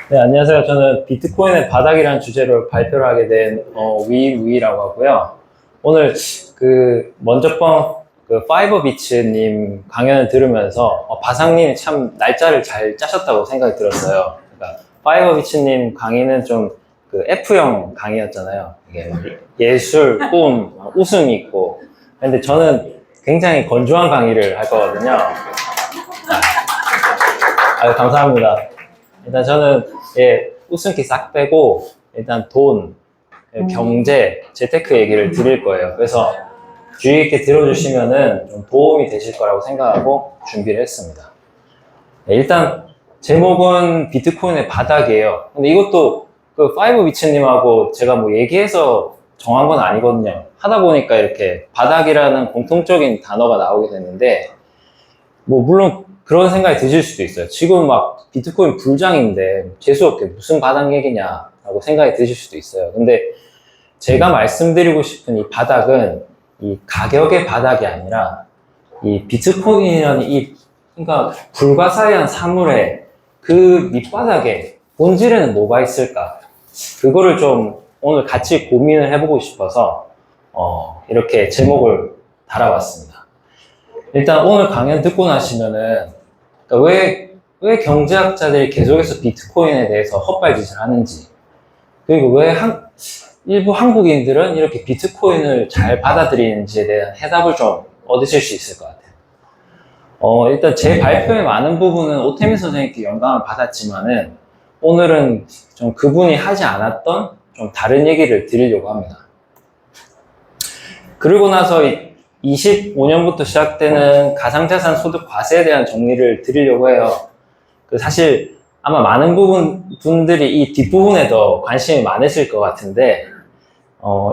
네, 안녕하세요. 저는 비트코인의 바닥이라는 주제로 발표를 하게 된 위무이라고 하고요. 오늘 먼저 파이버비츠님 강연을 들으면서 바상님이 참 날짜를 잘 짜셨다고 생각이 들었어요. 그러니까 파이버비츠님 강의는 좀 F형 강의였잖아요. 이게 막 예술, 꿈, 웃음이 있고. 근데 저는 굉장히 건조한 강의를 할 거거든요. 감사합니다. 일단 저는 웃음기 싹 빼고 일단 돈, 경제, 재테크 얘기를 드릴 거예요. 그래서 주의 있게 들어주시면은 좀 도움이 되실 거라고 생각하고 준비를 했습니다. 일단 제목은 비트코인의 바닥이에요. 근데 이것도 파이브비츠님하고 제가 뭐 얘기해서 정한 건 아니거든요. 하다 보니까 이렇게 바닥이라는 공통적인 단어가 나오게 됐는데 뭐 물론 그런 생각이 드실 수도 있어요. 지금 막 비트코인 불장인데 재수없게 무슨 바닥 얘기냐라고 생각이 드실 수도 있어요. 근데 제가 말씀드리고 싶은 이 바닥은 이 가격의 바닥이 아니라 이 비트코인이라는 그러니까 불가사의한 사물의 그 밑바닥에 본질에는 뭐가 있을까? 그거를 좀 오늘 같이 고민을 해보고 싶어서 이렇게 제목을 달아봤습니다. 일단 오늘 강연 듣고 나시면은 그러니까 왜 경제학자들이 계속해서 비트코인에 대해서 헛발짓을 하는지, 그리고 왜 일부 한국인들은 이렇게 비트코인을 잘 받아들이는지에 대한 해답을 좀 얻으실 수 있을 것 같아요. 일단 제 발표의 많은 부분은 오태민 선생님께 영감을 받았지만은 오늘은 좀 그분이 하지 않았던 좀 다른 얘기를 드리려고 합니다. 그리고 나서 25년부터 시작되는 가상자산 소득 과세에 대한 정리를 드리려고 해요. 사실 아마 많은 분들이 이 뒷부분에 더 관심이 많으실 것 같은데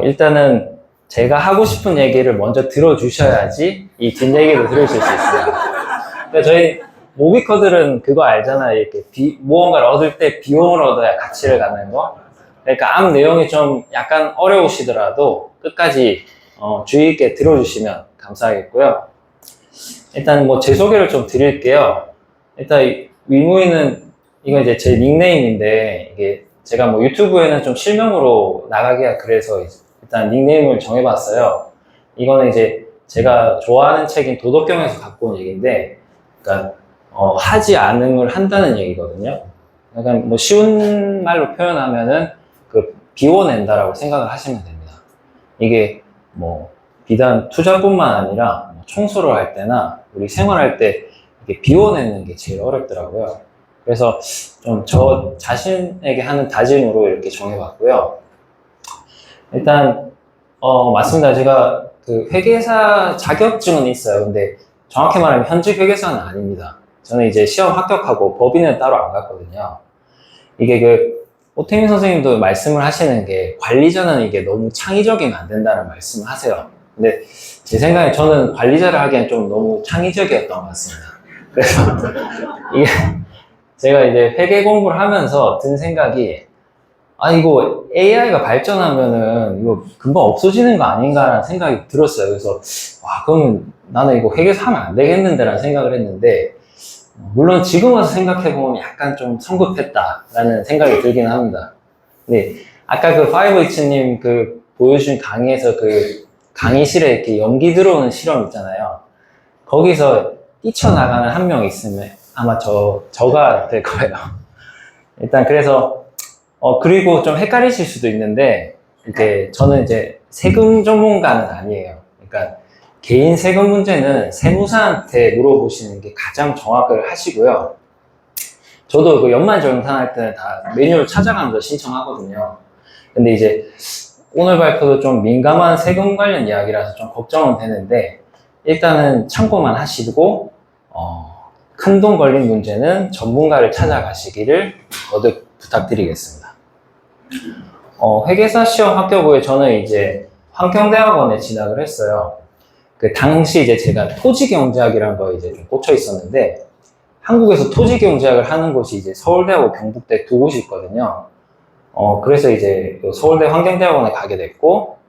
일단은 제가 하고 싶은 얘기를 먼저 들어주셔야지 이 뒷얘기도 들으실 수 있어요. 그러니까 저희 모비커들은 그거 알잖아요. 이렇게 무언가를 얻을 때 비용을 얻어야 가치를 갖는 거. 그러니까 앞 내용이 좀 약간 어려우시더라도 끝까지 주의 있게 들어주시면 감사하겠고요. 일단 뭐 제 소개를 좀 드릴게요. 일단 위무이는 이건 이제 제 닉네임인데 이게 제가 뭐 유튜브에는 좀 실명으로 나가기가 그래서 일단 닉네임을 정해봤어요. 이거는 이제 제가 좋아하는 책인 도덕경에서 갖고 온 얘기인데, 그러니까 하지 않음을 한다는 얘기거든요. 약간 뭐 쉬운 말로 표현하면은 비워낸다라고 생각을 하시면 됩니다. 이게 뭐 비단 투자뿐만 아니라 청소를 할 때나 우리 생활할 때 이렇게 비워내는 게 제일 어렵더라고요. 그래서 좀 저 자신에게 하는 다짐으로 이렇게 정해봤고요. 일단 맞습니다. 제가 회계사 자격증은 있어요. 근데 정확히 말하면 현직 회계사는 아닙니다. 저는 이제 시험 합격하고 법인은 따로 안 갔거든요. 이게 오태민 선생님도 말씀을 하시는 게 관리자는 이게 너무 창의적이면 안 된다는 말씀을 하세요. 근데 제 생각에 저는 관리자를 하기엔 좀 너무 창의적이었던 것 같습니다. 그래서 이게 제가 이제 회계 공부를 하면서 든 생각이 이거 AI가 발전하면은 이거 금방 없어지는 거 아닌가라는 생각이 들었어요. 그래서 그러면 나는 이거 회계사 하면 안 되겠는데라는 생각을 했는데 물론 지금 와서 생각해보면 약간 좀 성급했다라는 생각이 들긴 합니다. 근데 아까 파이브이츠님 보여준 강의에서 강의실에 이렇게 연기 들어오는 실험 있잖아요. 거기서 뛰쳐나가는 한 명 있으면 아마 저가 될 거예요. 일단 그래서 그리고 좀 헷갈리실 수도 있는데 저는 이제 세금 전문가는 아니에요. 그러니까 개인 세금 문제는 세무사한테 물어보시는 게 가장 정확을 하시고요. 저도 연말정산할 때는 다 매뉴얼 찾아가면서 신청하거든요. 근데 이제 오늘 발표도 좀 민감한 세금 관련 이야기라서 좀 걱정은 되는데 일단은 참고만 하시고 큰 돈 걸린 문제는 전문가를 찾아가시기를 거듭 부탁드리겠습니다. 회계사 시험 합격 후에 저는 이제 환경대학원에 진학을 했어요. 당시 이제 제가 토지경제학이라는 거 이제 좀 꽂혀 있었는데 한국에서 토지경제학을 하는 곳이 이제 서울대하고 경북대 두 곳이 있거든요. 그래서 이제 서울대 환경대학원에 가게 됐고,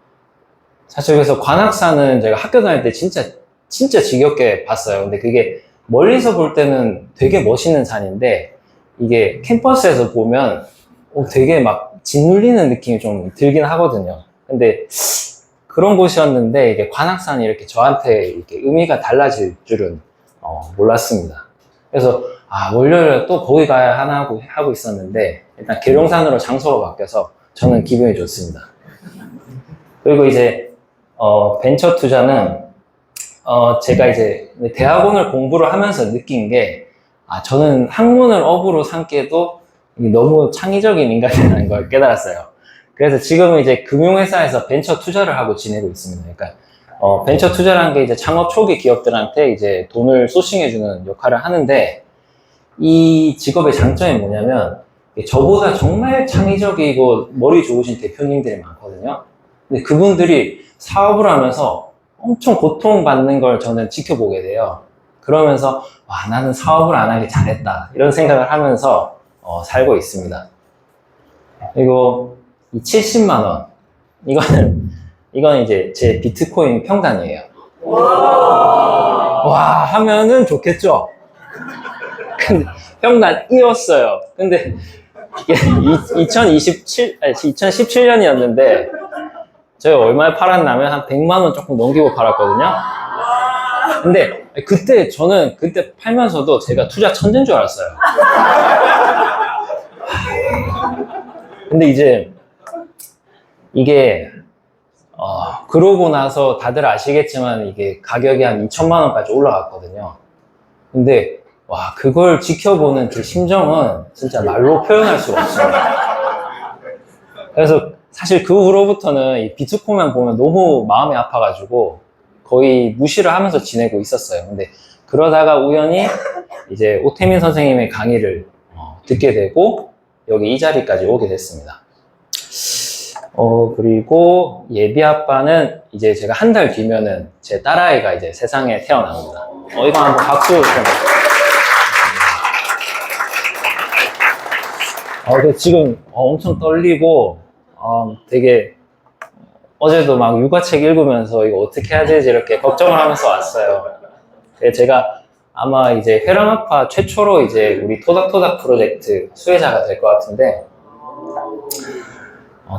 사실 그래서 관악산은 제가 학교 다닐 때 진짜 지겹게 봤어요. 근데 그게 멀리서 볼 때는 되게 멋있는 산인데 이게 캠퍼스에서 보면 되게 막 짓눌리는 느낌이 좀 들긴 하거든요. 근데 그런 곳이었는데 이게 관악산이 이렇게 저한테 이렇게 의미가 달라질 줄은 몰랐습니다. 그래서 월요일에 또 거기 가야 하나 하고 있었는데 일단 계룡산으로 장소가 바뀌어서 저는 기분이 좋습니다. 그리고 이제 벤처 투자는 제가 이제 대학원을 공부를 하면서 느낀 게 저는 학문을 업으로 삼기에도 너무 창의적인 인간이라는 걸 깨달았어요. 그래서 지금은 이제 금융회사에서 벤처 투자를 하고 지내고 있습니다. 그러니까 벤처 투자라는 게 이제 창업 초기 기업들한테 이제 돈을 소싱해주는 역할을 하는데 이 직업의 장점이 뭐냐면 저보다 정말 창의적이고 머리 좋으신 대표님들이 많거든요. 근데 그분들이 사업을 하면서 엄청 고통받는 걸 저는 지켜보게 돼요. 그러면서 나는 사업을 안 하길 잘했다 이런 생각을 하면서 살고 있습니다. 그리고 이 70만 원 이건 이제 제 비트코인 평단이에요. 와 하면은 좋겠죠. 근데 평단이었어요. 근데 이게 2017년이었는데 제가 얼마에 팔았냐면 한 100만 원 조금 넘기고 팔았거든요. 근데 저는 그때 팔면서도 제가 투자 천재인 줄 알았어요. 근데 이제 이게 그러고 나서 다들 아시겠지만 이게 가격이 한 2천만 원까지 올라갔거든요. 근데 그걸 지켜보는 그 심정은 진짜 말로 표현할 수가 없습니다. 그래서 사실 그 후로부터는 이 비트코인만 보면 너무 마음이 아파가지고 거의 무시를 하면서 지내고 있었어요. 근데 그러다가 우연히 이제 오태민 선생님의 강의를 듣게 되고 여기 이 자리까지 오게 됐습니다. 그리고 예비 아빠는 이제 제가 한 달 뒤면은 제 딸아이가 이제 세상에 태어납니다. 이거 한번 박수 좀. 지금 엄청 떨리고 되게 어제도 막 육아책 읽으면서 이거 어떻게 해야 되지 이렇게 걱정을 하면서 왔어요. 제가 아마 이제 회랑아파 최초로 이제 우리 토닥토닥 프로젝트 수혜자가 될 것 같은데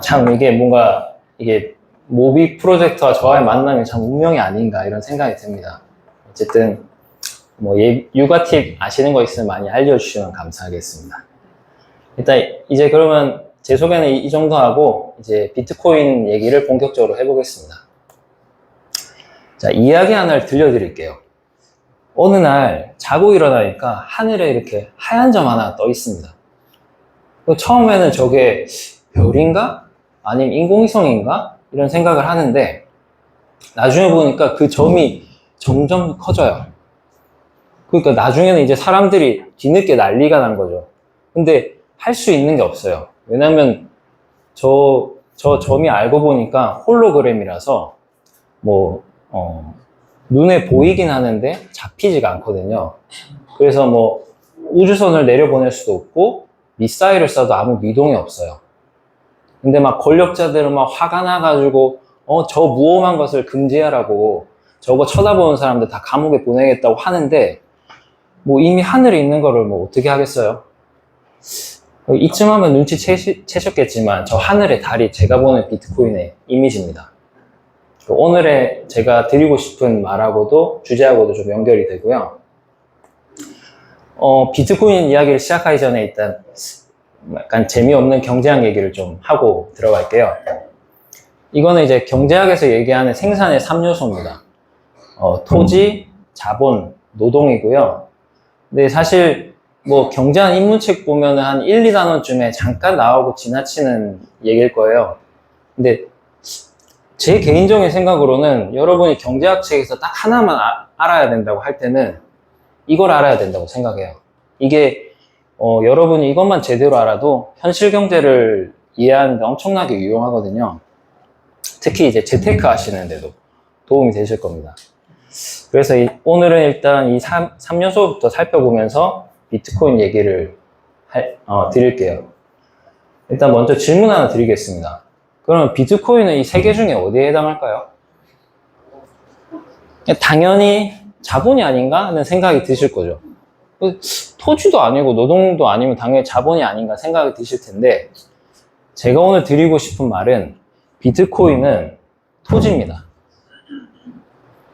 참 이게 뭔가 이게 모비 프로젝트와 저와의 만남이 참 운명이 아닌가 이런 생각이 듭니다. 어쨌든 뭐 육아 팁 아시는 거 있으면 많이 알려주시면 감사하겠습니다. 일단 이제 그러면 제 소개는 이 정도 하고 이제 비트코인 얘기를 본격적으로 해보겠습니다. 자, 이야기 하나를 들려드릴게요. 어느 날 자고 일어나니까 하늘에 이렇게 하얀 점 하나 떠 있습니다. 처음에는 저게 별인가? 아니면 인공위성인가? 이런 생각을 하는데 나중에 보니까 그 점이 점점 커져요. 그러니까 나중에는 이제 사람들이 뒤늦게 난리가 난 거죠. 근데 할 수 있는 게 없어요. 왜냐면 저 점이 알고 보니까 홀로그램이라서 눈에 보이긴 하는데 잡히지가 않거든요. 그래서 뭐 우주선을 내려보낼 수도 없고 미사일을 쏴도 아무 미동이 없어요. 근데 막 권력자들은 막 화가 나가지고 저 무험한 것을 금지하라고 저거 쳐다보는 사람들 다 감옥에 보내겠다고 하는데 뭐 이미 하늘에 있는 거를 뭐 어떻게 하겠어요? 이쯤 하면 눈치채셨겠지만 저 하늘의 달이 제가 보는 비트코인의 이미지입니다. 오늘의 제가 드리고 싶은 말하고도 주제하고도 좀 연결이 되고요. 비트코인 이야기를 시작하기 전에 일단 약간 재미없는 경제학 얘기를 좀 하고 들어갈게요. 이거는 이제 경제학에서 얘기하는 생산의 3요소입니다. 토지, 자본, 노동이고요. 근데 사실 뭐 경제학 입문책 보면은 한 1, 2단원쯤에 잠깐 나오고 지나치는 얘기일 거예요. 근데 제 개인적인 생각으로는 여러분이 경제학 책에서 딱 하나만 알아야 된다고 할 때는 이걸 알아야 된다고 생각해요. 이게 여러분이 이것만 제대로 알아도 현실 경제를 이해하는데 엄청나게 유용하거든요. 특히 이제 재테크 하시는데도 도움이 되실 겁니다. 그래서 오늘은 일단 이 3요소부터 살펴보면서 비트코인 얘기를 드릴게요. 일단 먼저 질문 하나 드리겠습니다. 그러면 비트코인은 이 세 개 중에 어디에 해당할까요? 당연히 자본이 아닌가 하는 생각이 드실 거죠. 토지도 아니고 노동도 아니면 당연히 자본이 아닌가 생각이 드실 텐데, 제가 오늘 드리고 싶은 말은 비트코인은 토지입니다.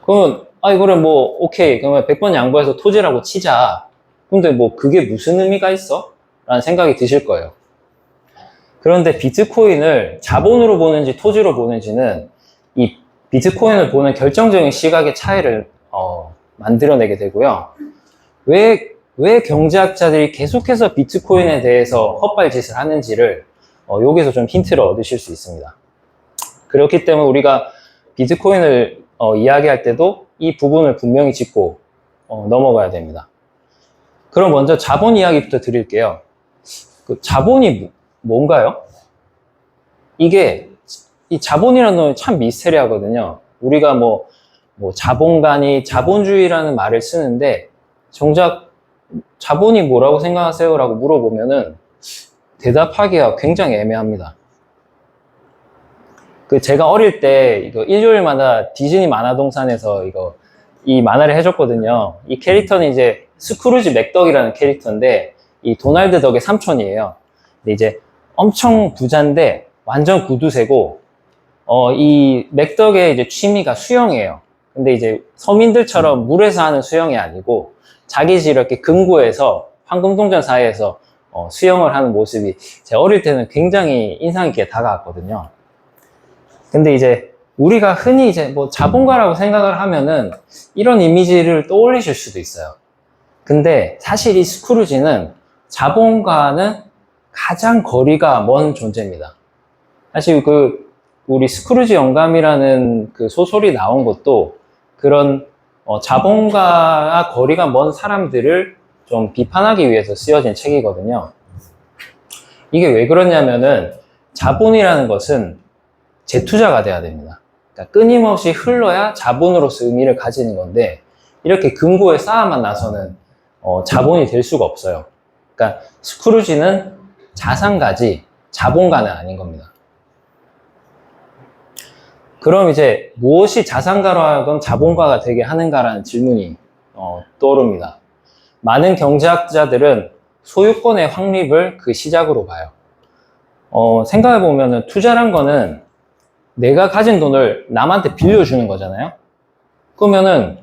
그래, 뭐, 오케이. 그러면 100번 양보해서 토지라고 치자. 근데 뭐, 그게 무슨 의미가 있어? 라는 생각이 드실 거예요. 그런데 비트코인을 자본으로 보는지 토지로 보는지는 이 비트코인을 보는 결정적인 시각의 차이를 만들어내게 되고요. 왜 경제학자들이 계속해서 비트코인에 대해서 헛발짓을 하는지를 여기서 좀 힌트를 얻으실 수 있습니다. 그렇기 때문에 우리가 비트코인을 이야기할 때도 이 부분을 분명히 짚고 넘어가야 됩니다. 그럼 먼저 자본 이야기부터 드릴게요. 그 자본이 뭔가요? 이 자본이라는 건 참 미스테리하거든요. 우리가 뭐 자본가니 자본주의라는 말을 쓰는데 정작 자본이 뭐라고 생각하세요? 라고 물어보면은 대답하기가 굉장히 애매합니다. 제가 어릴 때 이거 일요일마다 디즈니 만화동산에서 이 만화를 해줬거든요. 이 캐릭터는 이제 스크루지 맥덕이라는 캐릭터인데 이 도날드 덕의 삼촌이에요. 근데 이제 엄청 부자인데 완전 구두쇠고 이 맥덕의 이제 취미가 수영이에요. 근데 이제 서민들처럼 물에서 하는 수영이 아니고 자기 집 이렇게 금고에서 황금동전 사이에서 수영을 하는 모습이 제가 어릴 때는 굉장히 인상 깊게 다가왔거든요. 근데 이제 우리가 흔히 이제 뭐 자본가라고 생각을 하면은 이런 이미지를 떠올리실 수도 있어요. 근데 사실 이 스크루지는 자본가는 가장 거리가 먼 존재입니다. 사실 우리 스크루지 영감이라는 그 소설이 나온 것도 그런 자본가와 거리가 먼 사람들을 좀 비판하기 위해서 쓰여진 책이거든요. 이게 왜 그러냐면은 자본이라는 것은 재투자가 돼야 됩니다. 그러니까 끊임없이 흘러야 자본으로서 의미를 가지는 건데 이렇게 금고에 쌓아만 나서는 자본이 될 수가 없어요. 그러니까 스크루지는 자산가지 자본가는 아닌 겁니다. 그럼 이제 무엇이 자산가로 하여금 자본가가 되게 하는가라는 질문이 떠오릅니다. 많은 경제학자들은 소유권의 확립을 그 시작으로 봐요. 생각해보면 투자란 거는 내가 가진 돈을 남한테 빌려주는 거잖아요. 그러면은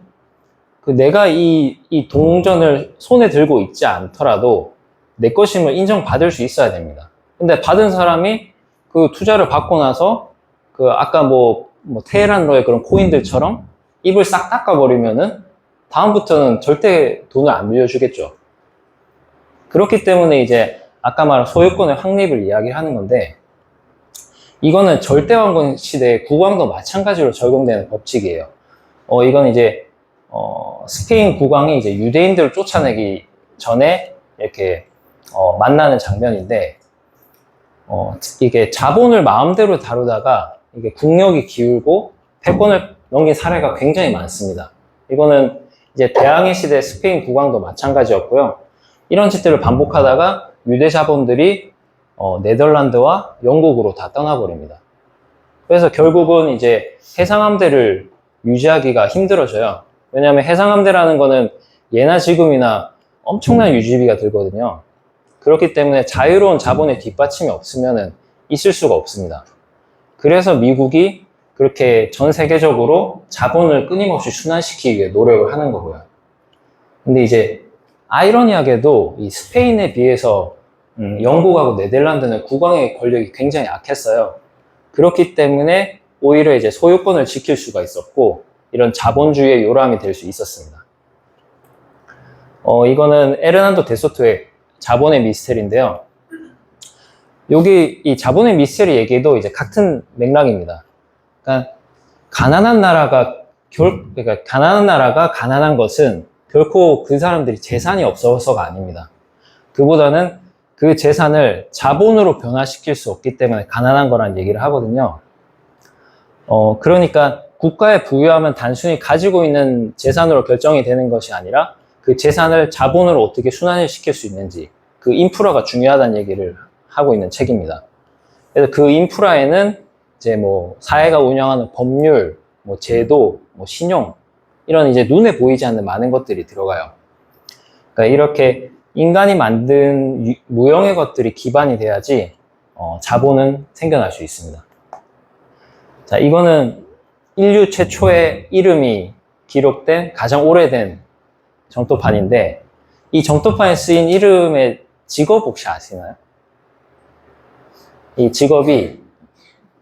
내가 이 동전을 손에 들고 있지 않더라도 내 것임을 인정받을 수 있어야 됩니다. 근데 받은 사람이 그 투자를 받고 나서 아까 테헤란로의 그런 코인들처럼 입을 싹 닦아버리면은 다음부터는 절대 돈을 안 빌려주겠죠. 그렇기 때문에 이제 아까 말한 소유권의 확립을 이야기하는 건데 이거는 절대왕권 시대의 국왕도 마찬가지로 적용되는 법칙이에요. 이건 이제 스페인 국왕이 이제 유대인들을 쫓아내기 전에 이렇게 만나는 장면인데 이게 자본을 마음대로 다루다가 이게 국력이 기울고 패권을 넘긴 사례가 굉장히 많습니다. 이거는 이제 대항해 시대 스페인 국왕도 마찬가지였고요. 이런 짓들을 반복하다가 유대 자본들이 네덜란드와 영국으로 다 떠나버립니다. 그래서 결국은 이제 해상함대를 유지하기가 힘들어져요. 왜냐하면 해상함대라는 거는 예나 지금이나 엄청난 유지비가 들거든요. 그렇기 때문에 자유로운 자본의 뒷받침이 없으면 있을 수가 없습니다. 그래서 미국이 그렇게 전 세계적으로 자본을 끊임없이 순환시키기 위해 노력을 하는 거고요. 근데 이제 아이러니하게도 이 스페인에 비해서 영국하고 네덜란드는 국왕의 권력이 굉장히 약했어요. 그렇기 때문에 오히려 이제 소유권을 지킬 수가 있었고 이런 자본주의의 요람이 될 수 있었습니다. 이거는 에르난도 데소토의 자본의 미스테리인데요. 여기 이 자본의 미스테리 얘기도 이제 같은 맥락입니다. 그러니까 가난한 나라가 가난한 것은 결코 그 사람들이 재산이 없어서가 아닙니다. 그보다는 그 재산을 자본으로 변화시킬 수 없기 때문에 가난한 거란 얘기를 하거든요. 그러니까 국가의 부유함은 단순히 가지고 있는 재산으로 결정이 되는 것이 아니라 그 재산을 자본으로 어떻게 순환을 시킬 수 있는지 그 인프라가 중요하다는 얘기를 하고 있는 책입니다. 그래서 그 인프라에는 이제 사회가 운영하는 법률, 제도, 신용 이런 이제 눈에 보이지 않는 많은 것들이 들어가요. 그러니까 이렇게 인간이 만든 무형의 것들이 기반이 돼야지 자본은 생겨날 수 있습니다. 자, 이거는 인류 최초의 이름이 기록된 가장 오래된 정토판인데, 이 정토판에 쓰인 이름의 직업 혹시 아시나요? 이 직업이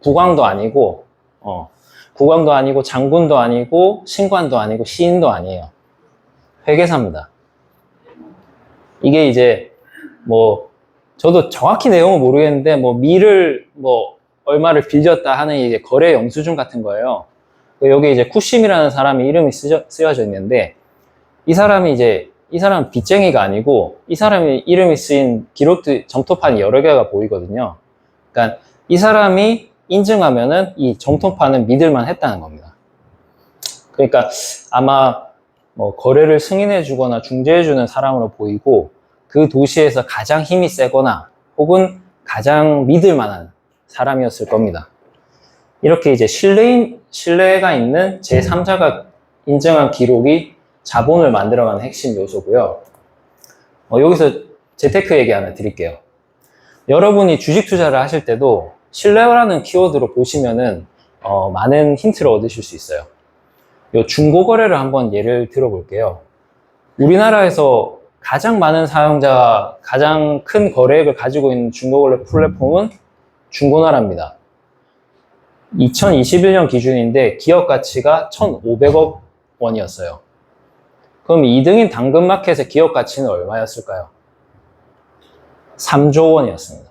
국왕도 아니고 장군도 아니고 신관도 아니고 시인도 아니에요. 회계사입니다. 이게 이제 저도 정확히 내용은 모르겠는데 밀을 얼마를 빌렸다 하는 이제 거래 영수증 같은 거예요. 여기 이제 쿠심이라는 사람이 이름이 쓰여져 있는데, 이 사람은 빚쟁이가 아니고 이 사람이 이름이 쓰인 기록도 정토판이 여러 개가 보이거든요. 그러니까 이 사람이 인증하면은 이 정토판은 믿을만 했다는 겁니다. 그러니까 아마 거래를 승인해 주거나 중재해 주는 사람으로 보이고, 그 도시에서 가장 힘이 세거나 혹은 가장 믿을 만한 사람이었을 겁니다. 이렇게 이제 신뢰가 있는 제3자가 인정한 기록이 자본을 만들어가는 핵심 요소고요. 여기서 재테크 얘기 하나 드릴게요. 여러분이 주식 투자를 하실 때도 신뢰라는 키워드로 보시면은 많은 힌트를 얻으실 수 있어요. 요 중고거래를 한번 예를 들어볼게요. 우리나라에서 가장 많은 사용자가 가장 큰 거래액을 가지고 있는 중고거래 플랫폼은 중고나라입니다. 2021년 기준인데 기업 가치가 1,500억 원이었어요. 그럼 2등인 당근마켓의 기업 가치는 얼마였을까요? 3조 원이었습니다.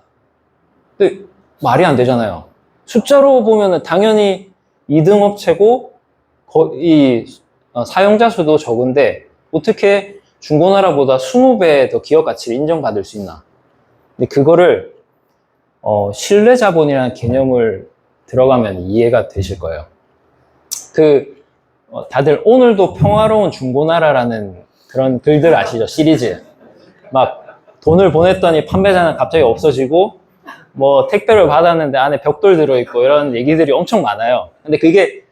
근데 말이 안 되잖아요. 숫자로 보면은 당연히 2등 업체고 사용자 수도 적은데 어떻게 중고나라보다 20배 더 기업 가치를 인정받을 수 있나? 근데 그거를 신뢰자본이라는 개념을 들어가면 이해가 되실 거예요. 다들 오늘도 평화로운 중고나라라는 그런 글들 아시죠? 시리즈. 막 돈을 보냈더니 판매자는 갑자기 없어지고 택배를 받았는데 안에 벽돌 들어있고 이런 얘기들이 엄청 많아요. 근데 그게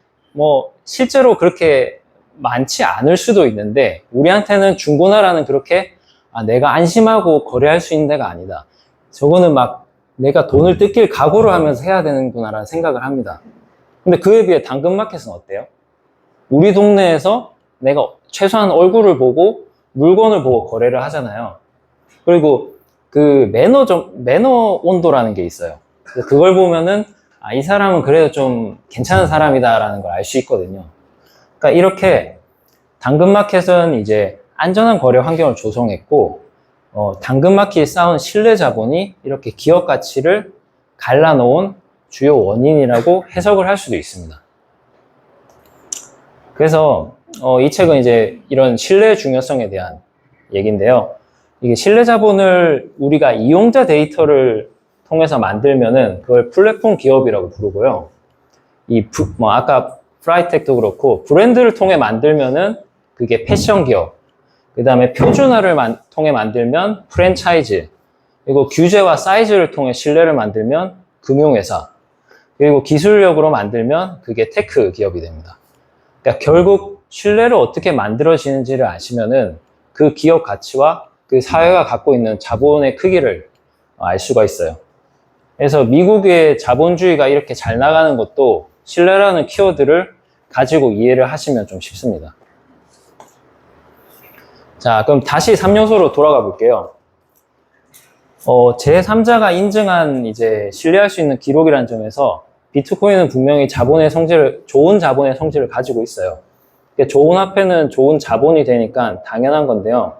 실제로 그렇게 많지 않을 수도 있는데, 우리한테는 중고나라는 그렇게 내가 안심하고 거래할 수 있는 데가 아니다. 저거는 막 내가 돈을 뜯길 각오를 하면서 해야 되는구나라는 생각을 합니다. 근데 그에 비해 당근마켓은 어때요? 우리 동네에서 내가 최소한 얼굴을 보고 물건을 보고 거래를 하잖아요. 그리고 그 매너 온도라는 게 있어요. 그걸 보면은 이 사람은 그래도 좀 괜찮은 사람이다라는 걸 알 수 있거든요. 그러니까 이렇게 당근마켓은 이제 안전한 거래 환경을 조성했고, 당근마켓이 쌓은 신뢰 자본이 이렇게 기업 가치를 갈라놓은 주요 원인이라고 해석을 할 수도 있습니다. 그래서 이 책은 이제 이런 신뢰의 중요성에 대한 얘기인데요. 이게 신뢰 자본을 우리가 이용자 데이터를 통해서 만들면은 그걸 플랫폼 기업이라고 부르고요. 아까 프라이텍도 그렇고 브랜드를 통해 만들면은 그게 패션 기업, 그 다음에 표준화를 통해 만들면 프랜차이즈, 그리고 규제와 사이즈를 통해 신뢰를 만들면 금융회사, 그리고 기술력으로 만들면 그게 테크 기업이 됩니다. 그러니까 결국 신뢰를 어떻게 만들어지는지를 아시면은 그 기업 가치와 그 사회가 갖고 있는 자본의 크기를 알 수가 있어요. 그래서 미국의 자본주의가 이렇게 잘 나가는 것도 신뢰라는 키워드를 가지고 이해를 하시면 좀 쉽습니다. 자, 그럼 다시 3요소로 돌아가 볼게요. 제3자가 인증한 이제 신뢰할 수 있는 기록이라는 점에서 비트코인은 분명히 좋은 자본의 성질을 가지고 있어요. 좋은 화폐는 좋은 자본이 되니까 당연한 건데요.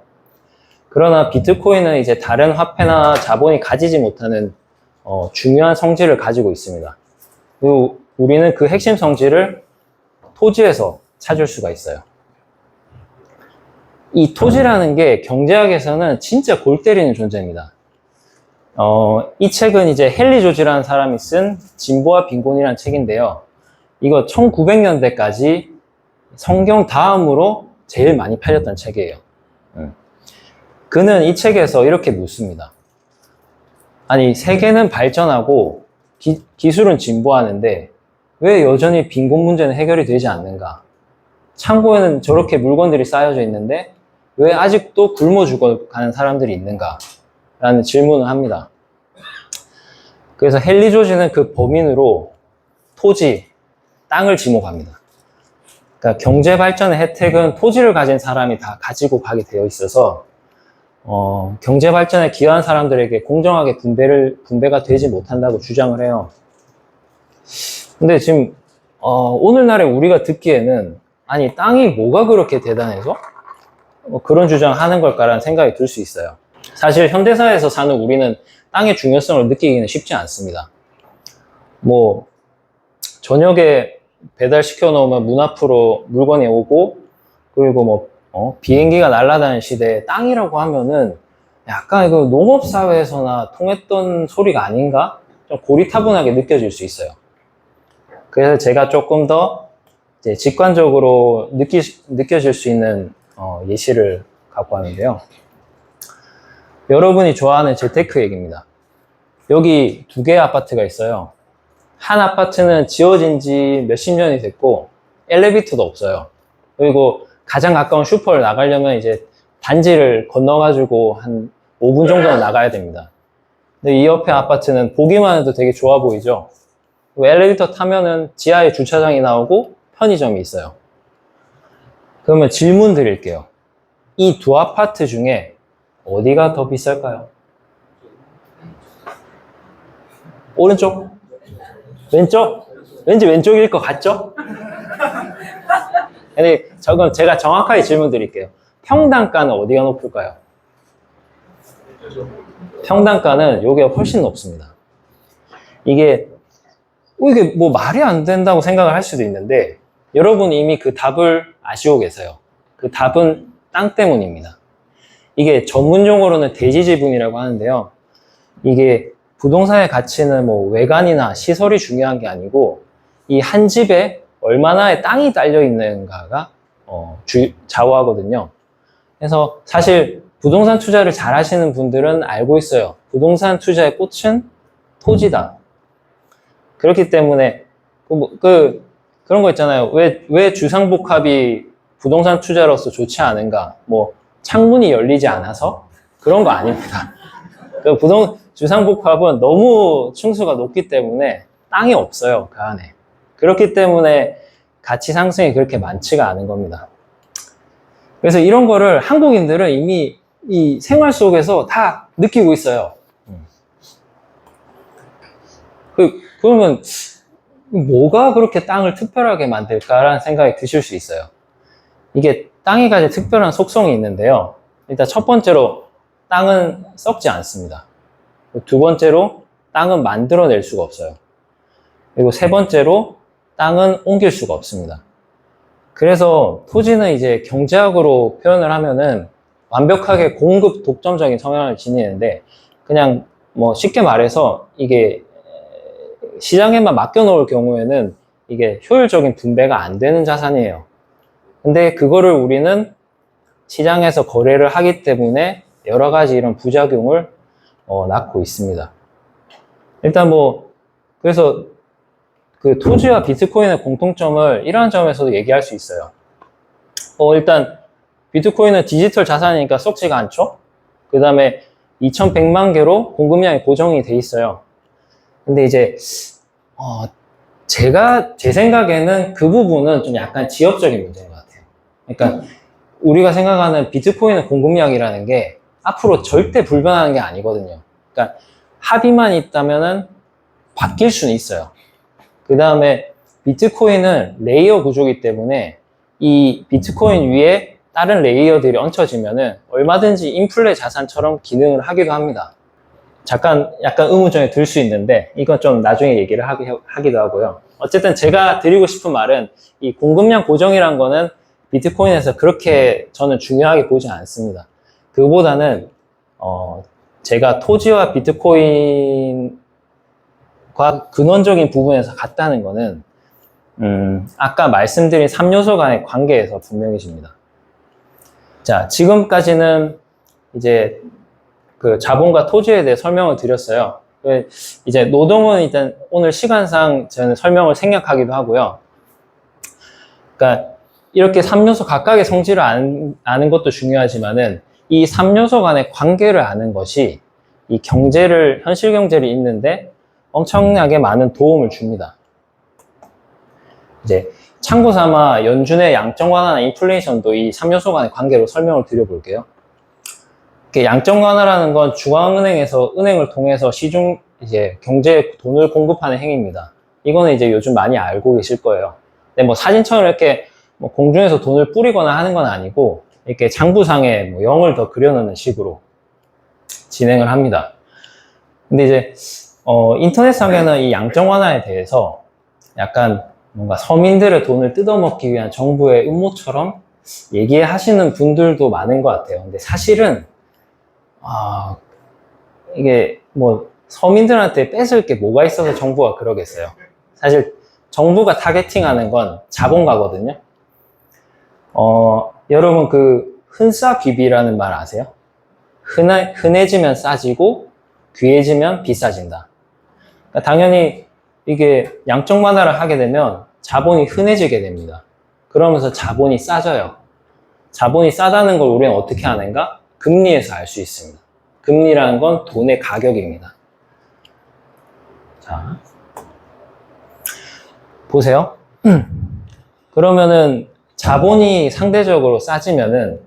그러나 비트코인은 이제 다른 화폐나 자본이 가지지 못하는 중요한 성질을 가지고 있습니다. 그리고 우리는 그 핵심 성질을 토지에서 찾을 수가 있어요. 이 토지라는 게 경제학에서는 진짜 골 때리는 존재입니다. 이 책은 이제 헨리 조지라는 사람이 쓴 진보와 빈곤이라는 책인데요. 이거 1900년대까지 성경 다음으로 제일 많이 팔렸던 책이에요. 그는 이 책에서 이렇게 묻습니다. 아니, 세계는 발전하고 기술은 진보하는데 왜 여전히 빈곤 문제는 해결이 되지 않는가? 창고에는 저렇게 물건들이 쌓여져 있는데 왜 아직도 굶어 죽어가는 사람들이 있는가? 라는 질문을 합니다. 그래서 헨리 조지는 그 범인으로 토지, 땅을 지목합니다. 그러니까 경제 발전의 혜택은 토지를 가진 사람이 다 가지고 가게 되어 있어서 경제 발전에 기여한 사람들에게 공정하게 분배가 되지 못한다고 주장을 해요. 근데 지금 오늘날에 우리가 듣기에는 아니 땅이 뭐가 그렇게 대단해서 그런 주장하는 걸까라는 생각이 들 수 있어요. 사실 현대사회에서 사는 우리는 땅의 중요성을 느끼기는 쉽지 않습니다. 뭐 저녁에 배달시켜 놓으면 문 앞으로 물건이 오고, 그리고 비행기가 날아다니는 시대에 땅이라고 하면은 약간 이거 농업사회에서나 통했던 소리가 아닌가? 좀 고리타분하게 느껴질 수 있어요. 그래서 제가 조금 더 이제 직관적으로 느껴질 수 있는 예시를 갖고 왔는데요. 여러분이 좋아하는 재테크 얘기입니다. 여기 2개의 아파트가 있어요. 한 아파트는 지어진 지 몇십 년이 됐고 엘리베이터도 없어요. 그리고 가장 가까운 슈퍼를 나가려면 이제 단지를 건너가지고 한 5분 정도는 나가야 됩니다. 근데 이 옆에 아파트는 보기만 해도 되게 좋아 보이죠? 엘리베이터 타면은 지하에 주차장이 나오고 편의점이 있어요. 그러면 질문 드릴게요. 이 2 아파트 중에 어디가 더 비쌀까요? 오른쪽? 왼쪽? 왠지 왼쪽일 것 같죠? 근데 저건 제가 정확하게 질문 드릴게요. 평당가는 어디가 높을까요? 평당가는 여기가 훨씬 높습니다. 이게 뭐 말이 안 된다고 생각을 할 수도 있는데 여러분이 이미 그 답을 아시고 계세요. 그 답은 땅 때문입니다. 이게 전문용어로는 대지지분이라고 하는데요. 이게 부동산의 가치는 뭐 외관이나 시설이 중요한 게 아니고 이 한 집에 얼마나의 땅이 딸려 있는가가 좌우하거든요. 그래서 사실 부동산 투자를 잘 하시는 분들은 알고 있어요. 부동산 투자의 꽃은 토지다. 그렇기 때문에 그런 거 있잖아요. 왜 주상복합이 부동산 투자로서 좋지 않은가? 뭐 창문이 열리지 않아서 그런 거 아닙니다. 주상복합은 너무 층수가 높기 때문에 땅이 없어요, 그 안에. 그렇기 때문에 가치 상승이 그렇게 많지가 않은 겁니다. 그래서 이런 거를 한국인들은 이미 이 생활 속에서 다 느끼고 있어요. 그러면 뭐가 그렇게 땅을 특별하게 만들까라는 생각이 드실 수 있어요. 이게 땅이 가진 특별한 속성이 있는데요. 일단 첫 번째로 땅은 썩지 않습니다. 2번째로 땅은 만들어낼 수가 없어요. 그리고 3번째로 땅은 옮길 수가 없습니다. 그래서 토지는 이제 경제학으로 표현을 하면은 완벽하게 공급 독점적인 성향을 지니는데 그냥 뭐 쉽게 말해서 이게 시장에만 맡겨놓을 경우에는 이게 효율적인 분배가 안 되는 자산이에요. 근데 그거를 우리는 시장에서 거래를 하기 때문에 여러 가지 이런 부작용을 낳고 있습니다. 일단 그래서 그 토지와 비트코인의 공통점을 이러한 점에서도 얘기할 수 있어요. 일단 비트코인은 디지털 자산이니까 썩지가 않죠? 그 다음에 2100만 개로 공급량이 고정이 돼 있어요. 근데 이제 제 생각에는 그 부분은 좀 약간 지역적인 문제인 것 같아요. 그러니까 우리가 생각하는 비트코인의 공급량이라는 게 앞으로 절대 불변하는 게 아니거든요. 그러니까 합의만 있다면은 바뀔 수는 있어요. 그 다음에 비트코인은 레이어 구조이기 때문에 이 비트코인 위에 다른 레이어들이 얹혀지면은 얼마든지 인플레 자산처럼 기능을 하기도 합니다. 약간 의문점이 들 수 있는데 이건 좀 나중에 얘기를 하기도 하고요. 어쨌든 제가 드리고 싶은 말은 이 공급량 고정이란 거는 비트코인에서 그렇게 저는 중요하게 보지 않습니다. 그보다는 제가 토지와 비트코인과 근원적인 부분에서 같다는 거는 아까 말씀드린 3요소 간의 관계에서 분명해집니다. 자, 지금까지는 이제 그 자본과 토지에 대해 설명을 드렸어요. 이제 노동은 일단 오늘 시간상 저는 설명을 생략하기도 하고요. 그러니까 이렇게 3요소 각각의 성질을 아는 것도 중요하지만은 이 3요소 간의 관계를 아는 것이 이 현실 경제를 잇는데 엄청나게 많은 도움을 줍니다. 이제 참고 삼아 연준의 양적 완화나 인플레이션도 이 3요소 간의 관계로 설명을 드려볼게요. 양적 완화라는 건 중앙은행에서 은행을 통해서 시중 이제 경제에 돈을 공급하는 행위입니다. 이거는 이제 요즘 많이 알고 계실 거예요. 근데 뭐 사진처럼 이렇게 뭐 공중에서 돈을 뿌리거나 하는 건 아니고 이렇게 장부상에 뭐 0을 더 그려놓는 식으로 진행을 합니다. 근데 이제 인터넷상에는 이 양적 완화에 대해서 약간 뭔가 서민들의 돈을 뜯어먹기 위한 정부의 음모처럼 얘기하시는 분들도 많은 것 같아요. 근데 사실은 이게 뭐 서민들한테 뺏을 게 뭐가 있어서 정부가 그러겠어요. 사실 정부가 타겟팅하는 건 자본가거든요. 여러분 그 흔싸비비라는 말 아세요? 흔해지면 싸지고 귀해지면 비싸진다. 그러니까 당연히 이게 양적 완화를 하게 되면 자본이 흔해지게 됩니다. 그러면서 자본이 싸져요. 자본이 싸다는 걸 우리는 어떻게 아는가? 금리에서 알 수 있습니다. 금리라는 건 돈의 가격입니다. 자, 보세요. 그러면은 자본이 상대적으로 싸지면은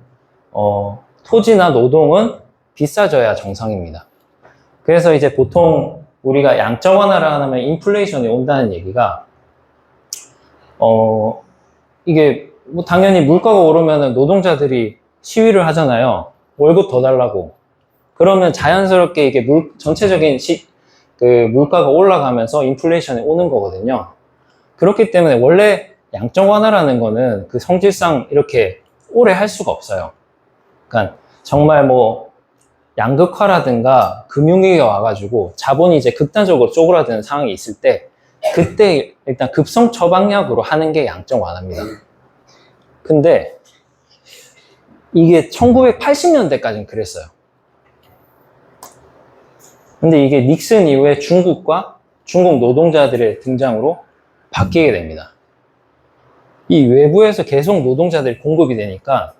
토지나 노동은 비싸져야 정상입니다. 그래서 이제 보통 우리가 양적 완화를 하면 인플레이션이 온다는 얘기가 이게 뭐 당연히 물가가 오르면은 노동자들이 시위를 하잖아요. 월급 더 달라고. 그러면 자연스럽게 이게 전체적인 그 물가가 올라가면서 인플레이션이 오는 거거든요. 그렇기 때문에 원래 양적 완화라는 거는 그 성질상 이렇게 오래 할 수가 없어요. 그러니까 정말 뭐 양극화라든가 금융위기가 와가지고 자본이 이제 극단적으로 쪼그라드는 상황이 있을 때 그때 일단 급성 처방약으로 하는 게 양적 완화입니다. 근데 이게 1980년대까지는 그랬어요. 근데 이게 닉슨 이후에 중국과 중국 노동자들의 등장으로 바뀌게 됩니다. 이 외부에서 계속 노동자들이 공급이 되니까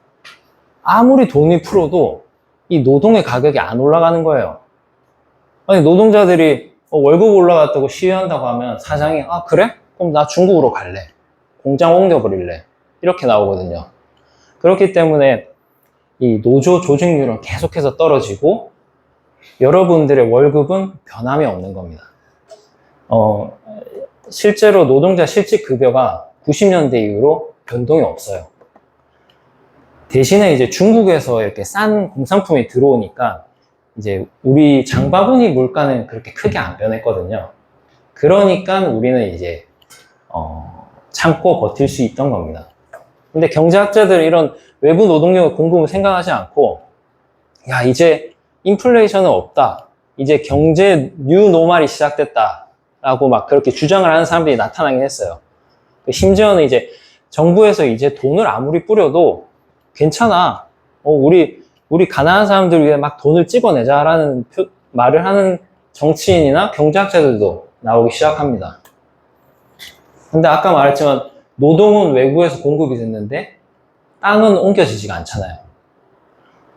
아무리 돈이 풀어도 이 노동의 가격이 안 올라가는 거예요. 아니 노동자들이 월급 올라갔다고 시위한다고 하면 사장이 그래? 그럼 나 중국으로 갈래. 공장 옮겨버릴래. 이렇게 나오거든요. 그렇기 때문에 이 노조 조직률은 계속해서 떨어지고 여러분들의 월급은 변함이 없는 겁니다. 실제로 노동자 실질 급여가 90년대 이후로 변동이 없어요. 대신에 이제 중국에서 이렇게 싼 공산품이 들어오니까 이제 우리 장바구니 물가는 그렇게 크게 안 변했거든요. 그러니까 우리는 이제 참고 버틸 수 있던 겁니다. 근데 경제학자들은 이런 외부 노동력의 공급을 생각하지 않고 야 이제 인플레이션은 없다. 이제 경제 뉴노멀이 시작됐다. 라고 막 그렇게 주장을 하는 사람들이 나타나긴 했어요. 심지어는 이제 정부에서 이제 돈을 아무리 뿌려도 괜찮아. 우리 가난한 사람들 위해 막 돈을 찍어내자라는 말을 하는 정치인이나 경제학자들도 나오기 시작합니다. 근데 아까 말했지만 노동은 외국에서 공급이 됐는데 땅은 옮겨지지가 않잖아요.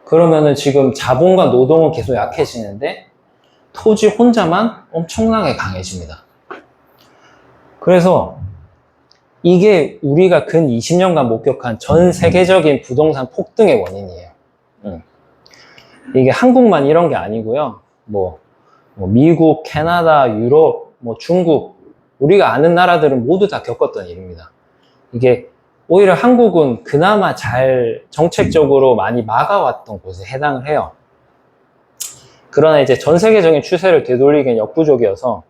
그러면은 지금 자본과 노동은 계속 약해지는데 토지 혼자만 엄청나게 강해집니다. 그래서 이게 우리가 근 20년간 목격한 전 세계적인 부동산 폭등의 원인이에요. 이게 한국만 이런 게 아니고요. 뭐 미국, 캐나다, 유럽, 중국, 우리가 아는 나라들은 모두 다 겪었던 일입니다. 이게 오히려 한국은 그나마 잘 정책적으로 많이 막아왔던 곳에 해당을 해요. 그러나 이제 전 세계적인 추세를 되돌리기엔 역부족이어서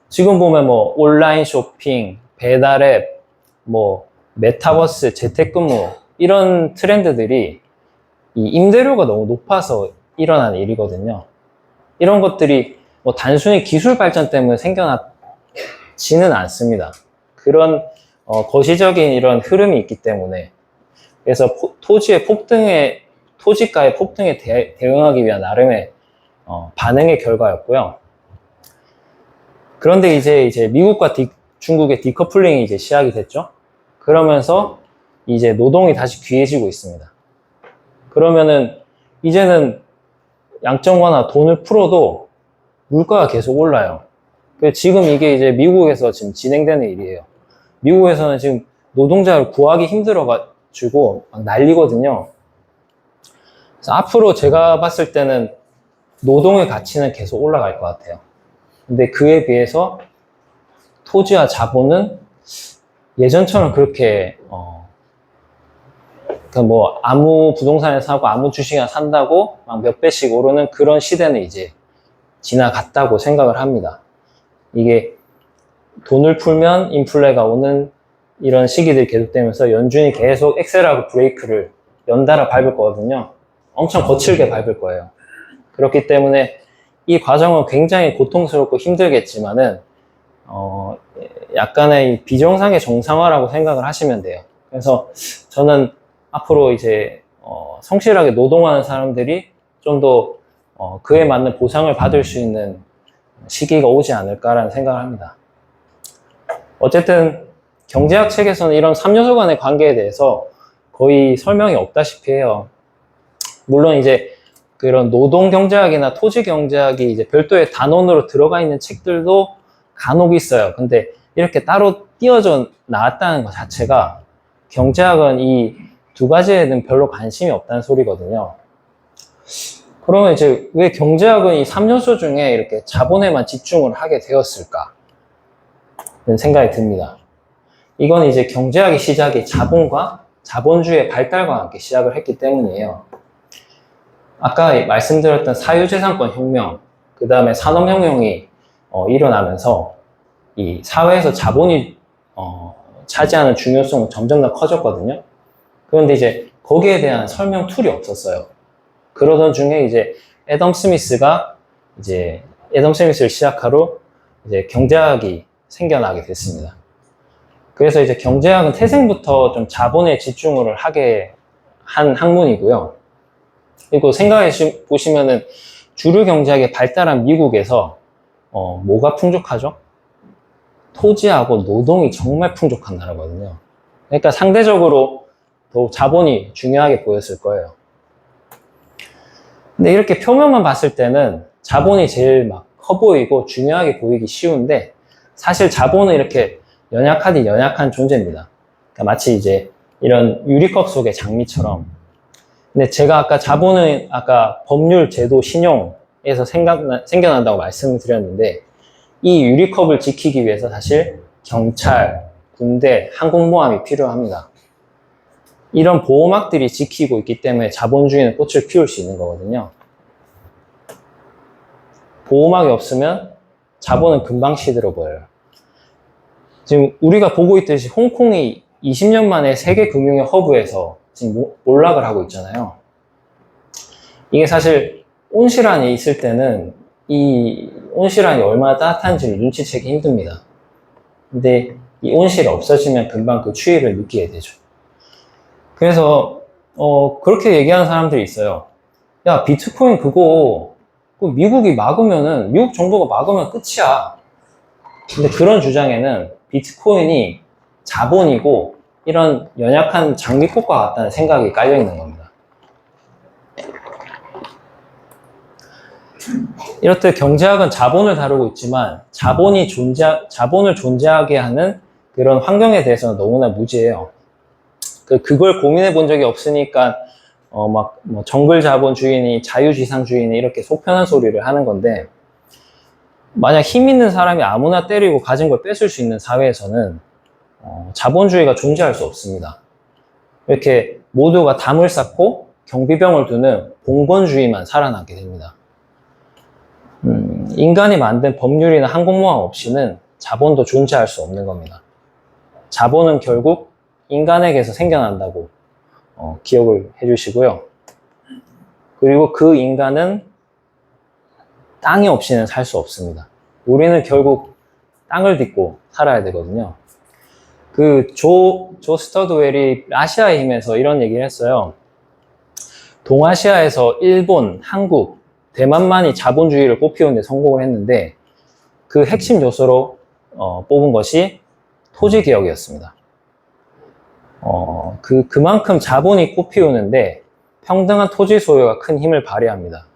지금 보면 온라인 쇼핑, 배달앱, 메타버스, 재택근무 이런 트렌드들이 이 임대료가 너무 높아서 일어난 일이거든요. 이런 것들이 단순히 기술 발전 때문에 생겨나지는 않습니다. 그런 거시적인 이런 흐름이 있기 때문에 그래서 토지가의 폭등에 대응하기 위한 나름의 반응의 결과였고요. 그런데 이제 미국과 중국의 디커플링이 이제 시작이 됐죠. 그러면서 이제 노동이 다시 귀해지고 있습니다. 그러면은 이제는 양적완화 돈을 풀어도 물가가 계속 올라요. 지금 이게 이제 미국에서 지금 진행되는 일이에요. 미국에서는 지금 노동자를 구하기 힘들어가지고 막 난리거든요. 그래서 앞으로 제가 봤을 때는 노동의 가치는 계속 올라갈 것 같아요. 근데 그에 비해서 토지와 자본은 예전처럼 그렇게 뭐 아무 부동산을 사고 아무 주식이나 산다고 막 몇 배씩 오르는 그런 시대는 이제 지나갔다고 생각을 합니다. 이게 돈을 풀면 인플레가 오는 이런 시기들이 계속되면서 연준이 계속 엑셀하고 브레이크를 연달아 밟을 거거든요. 엄청 거칠게 밟을 거예요. 그렇기 때문에 이 과정은 굉장히 고통스럽고 힘들겠지만은 약간의 비정상의 정상화라고 생각을 하시면 돼요. 그래서 저는 앞으로 이제 성실하게 노동하는 사람들이 좀 더 그에 맞는 보상을 받을 수 있는 시기가 오지 않을까라는 생각을 합니다. 어쨌든 경제학 책에서는 이런 3요소 간의 관계에 대해서 거의 설명이 없다시피 해요. 물론 이제 그런 노동 경제학이나 토지 경제학이 이제 별도의 단원으로 들어가 있는 책들도 간혹 있어요. 근데 이렇게 따로 띄어져 나왔다는 것 자체가 경제학은 이 두 가지에는 별로 관심이 없다는 소리거든요. 그러면 이제 왜 경제학은 이 3요소 중에 이렇게 자본에만 집중을 하게 되었을까? 라는 생각이 듭니다. 이건 이제 경제학의 시작이 자본과 자본주의의 발달과 함께 시작을 했기 때문이에요. 아까 말씀드렸던 사유재산권 혁명, 그 다음에 산업혁명이 일어나면서 이 사회에서 자본이 차지하는 중요성은 점점 더 커졌거든요. 그런데 이제 거기에 대한 설명 툴이 없었어요. 그러던 중에 이제 애덤 스미스를 시작으로 이제 경제학이 생겨나게 됐습니다. 그래서 이제 경제학은 태생부터 좀 자본에 집중을 하게 한 학문이고요. 그리고 생각해 보시면은 주류 경제학이 발달한 미국에서 뭐가 풍족하죠? 토지하고 노동이 정말 풍족한 나라거든요. 그러니까 상대적으로 더욱 자본이 중요하게 보였을 거예요. 근데 이렇게 표면만 봤을 때는 자본이 제일 막 커 보이고 중요하게 보이기 쉬운데 사실 자본은 이렇게 연약하디 연약한 존재입니다. 그러니까 마치 이제 이런 유리컵 속의 장미처럼. 근데 제가 아까 자본은 아까 법률, 제도, 신용에서 생겨난다고 말씀을 드렸는데 이 유리컵을 지키기 위해서 사실 경찰, 군대, 항공모함이 필요합니다. 이런 보호막들이 지키고 있기 때문에 자본주의는 꽃을 피울 수 있는 거거든요. 보호막이 없으면 자본은 금방 시들어버려요. 지금 우리가 보고 있듯이 홍콩이 20년 만에 세계 금융의 허브에서 지금 몰락을 하고 있잖아요. 이게 사실 온실안이 있을 때는 이 온실안이 얼마나 따뜻한지를 눈치채기 힘듭니다. 근데 이 온실이 없어지면 금방 그 추위를 느끼게 되죠. 그래서 그렇게 얘기하는 사람들이 있어요. 야, 비트코인 그거 미국이 막으면은 미국 정부가 막으면 끝이야. 근데 그런 주장에는 비트코인이 자본이고 이런 연약한 장미꽃과 같다는 생각이 깔려 있는 겁니다. 이렇듯 경제학은 자본을 다루고 있지만 자본을 존재하게 하는 그런 환경에 대해서는 너무나 무지해요. 그걸 고민해 본 적이 없으니까 정글 자본주의니 자유지상주의니 이렇게 속편한 소리를 하는 건데 만약 힘 있는 사람이 아무나 때리고 가진 걸 뺏을 수 있는 사회에서는 자본주의가 존재할 수 없습니다. 이렇게 모두가 담을 쌓고 경비병을 두는 봉건주의만 살아나게 됩니다. 인간이 만든 법률이나 항공모함 없이는 자본도 존재할 수 없는 겁니다. 자본은 결국 인간에게서 생겨난다고 기억을 해주시고요. 그리고 그 인간은 땅이 없이는 살 수 없습니다. 우리는 결국 땅을 딛고 살아야 되거든요. 조 스터드웰이 아시아의 힘에서 이런 얘기를 했어요. 동아시아에서 일본, 한국, 대만만이 자본주의를 꽃피우는 데 성공을 했는데 그 핵심 요소로 뽑은 것이 토지개혁이었습니다. 그만큼 자본이 꽃피우는데 평등한 토지 소유가 큰 힘을 발휘합니다.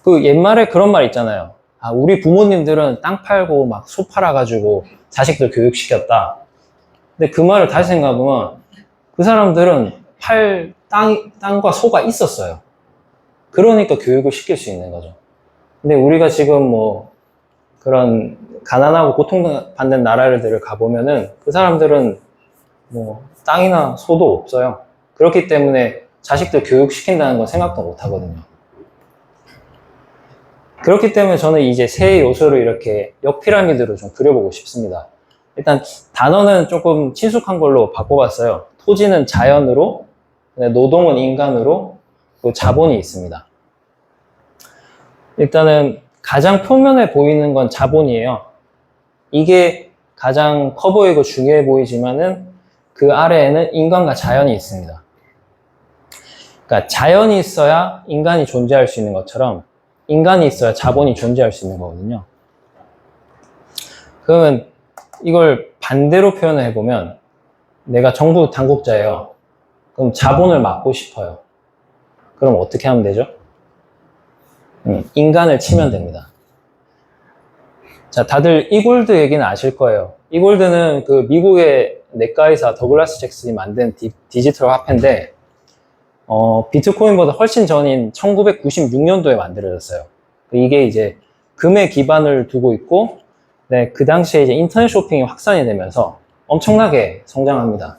그 옛말에 그런 말 있잖아요. 아, 우리 부모님들은 땅 팔고 막 소 팔아가지고 자식들 교육시켰다. 근데 그 말을 다시 생각해보면 그 사람들은 땅과 소가 있었어요. 그러니까 교육을 시킬 수 있는 거죠. 근데 우리가 지금 뭐 그런 가난하고 고통받는 나라들을 가보면은 그 사람들은 뭐 땅이나 소도 없어요. 그렇기 때문에 자식들 교육시킨다는 건 생각도 못 하거든요. 그렇기 때문에 저는 이제 세 요소를 이렇게 역피라미드로 좀 그려보고 싶습니다. 일단 단어는 조금 친숙한 걸로 바꿔봤어요. 토지는 자연으로, 노동은 인간으로, 또 자본이 있습니다. 일단은 가장 표면에 보이는 건 자본이에요. 이게 가장 커 보이고 중요해 보이지만은 그 아래에는 인간과 자연이 있습니다. 그러니까 자연이 있어야 인간이 존재할 수 있는 것처럼 인간이 있어야 자본이 존재할 수 있는 거거든요. 그러면 이걸 반대로 표현을 해보면 내가 정부 당국자예요. 그럼 자본을 막고 싶어요. 그럼 어떻게 하면 되죠? 인간을 치면 됩니다. 자, 다들 이골드 얘기는 아실 거예요. 이골드는 그 미국의 내과의사 더글라스 잭슨이 만든 디지털 화폐인데 비트코인보다 훨씬 전인 1996년도에 만들어졌어요. 이게 이제 금에 기반을 두고 있고, 네, 그 당시에 이제 인터넷 쇼핑이 확산이 되면서 엄청나게 성장합니다.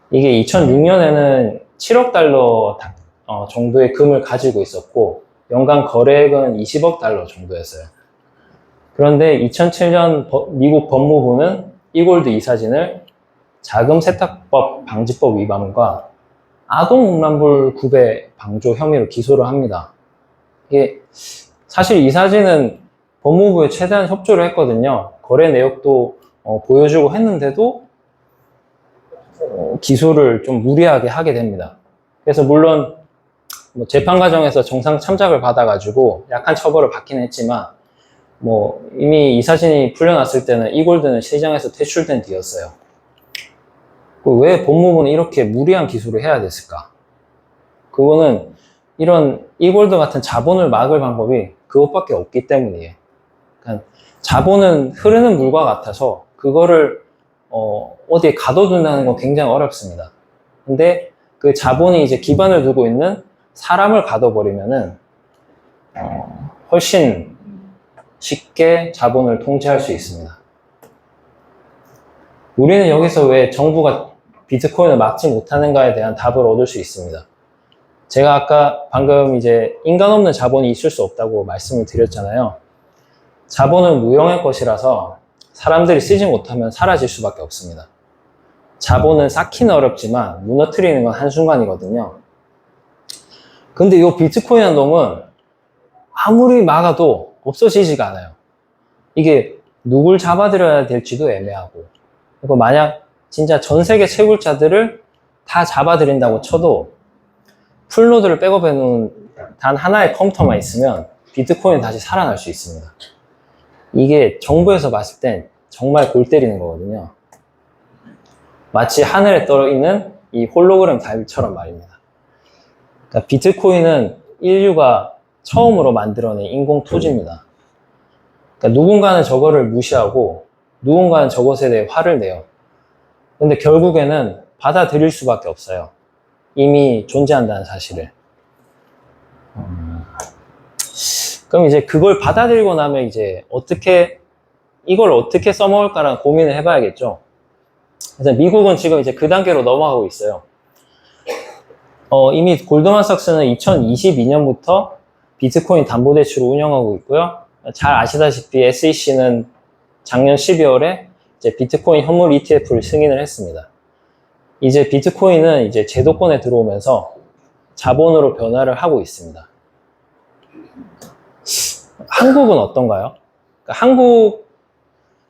이게 2006년에는 7억 달러 정도의 금을 가지고 있었고, 연간 거래액은 20억 달러 정도였어요. 그런데 2007년 미국 법무부는 이골드 이사진을 자금 세탁법 방지법 위반과 아동음란물 구배 방조 혐의로 기소를 합니다. 이게 사실 이사진은 법무부에 최대한 협조를 했거든요. 거래 내역도 보여주고 했는데도 기소를 좀 무리하게 하게 됩니다. 그래서 물론 뭐 재판 과정에서 정상 참작을 받아가지고 약한 처벌을 받긴 했지만 뭐 이미 이사진이 풀려났을 때는 이골드는 시장에서 퇴출된 뒤였어요. 왜 법무부는 이렇게 무리한 기소를 해야 됐을까? 그거는 이런 이골드 같은 자본을 막을 방법이 그것밖에 없기 때문이에요. 그러니까 자본은 흐르는 물과 같아서 그거를 어디에 가둬둔다는 건 굉장히 어렵습니다. 근데 그 자본이 이제 기반을 두고 있는 사람을 가둬버리면은 훨씬 쉽게 자본을 통제할 수 있습니다. 우리는 여기서 왜 정부가 비트코인을 막지 못하는가에 대한 답을 얻을 수 있습니다. 제가 아까 방금 이제 인간 없는 자본이 있을 수 없다고 말씀을 드렸잖아요. 자본은 무형의 것이라서 사람들이 쓰지 못하면 사라질 수밖에 없습니다. 자본은 쌓기는 어렵지만 무너뜨리는 건 한순간이거든요. 근데 이 비트코인이라는 놈은 아무리 막아도 없어지지가 않아요. 이게 누굴 잡아들여야 될지도 애매하고, 그리고 만약 진짜 전 세계 채굴자들을 다 잡아들인다고 쳐도 풀노드를 백업해 놓은 단 하나의 컴퓨터만 있으면 비트코인이 다시 살아날 수 있습니다. 이게 정부에서 봤을 땐 정말 골 때리는 거거든요. 마치 하늘에 떠 있는 이 홀로그램 달처럼 말입니다. 그러니까 비트코인은 인류가 처음으로 만들어낸 인공 토지입니다. 그러니까 누군가는 저거를 무시하고 누군가는 저것에 대해 화를 내요. 근데 결국에는 받아들일 수밖에 없어요. 이미 존재한다는 사실을. 그럼 이제 그걸 받아들이고 나면 이제 이걸 어떻게 써먹을까라는 고민을 해봐야겠죠. 그래서 미국은 지금 이제 그 단계로 넘어가고 있어요. 이미 골드만삭스는 2022년부터 비트코인 담보대출을 운영하고 있고요. 잘 아시다시피 SEC는 작년 12월에 이제 비트코인 현물 ETF를 승인을 했습니다. 이제 비트코인은 이제 제도권에 들어오면서 자본으로 변화를 하고 있습니다. 한국은 어떤가요? 그러니까 한국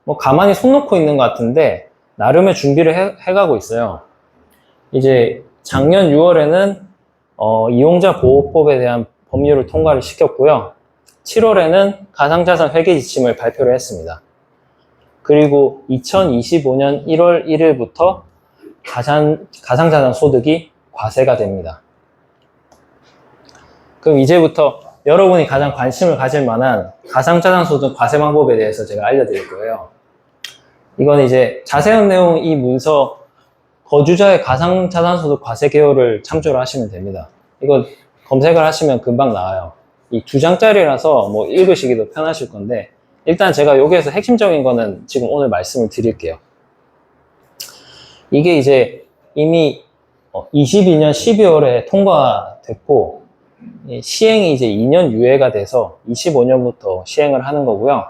뭐 가만히 손 놓고 있는 것 같은데 나름의 준비를 해가고 있어요. 이제 작년 6월에는 이용자 보호법에 대한 법률을 통과를 시켰고요. 7월에는 가상자산 회계 지침을 발표를 했습니다. 그리고 2025년 1월 1일부터 가상자산 소득이 과세가 됩니다. 그럼 이제부터 여러분이 가장 관심을 가질 만한 가상자산 소득 과세 방법에 대해서 제가 알려드릴 거예요. 이건 이제 자세한 내용 이 문서 거주자의 가상자산 소득 과세 개요를 참조를 하시면 됩니다. 이거 검색을 하시면 금방 나와요. 이 2장짜리라서 뭐 읽으시기도 편하실 건데 일단 제가 여기에서 핵심적인 거는 지금 오늘 말씀을 드릴게요. 이게 이제 이미 22년 12월에 통과됐고 시행이 이제 2년 유예가 돼서 25년부터 시행을 하는 거고요.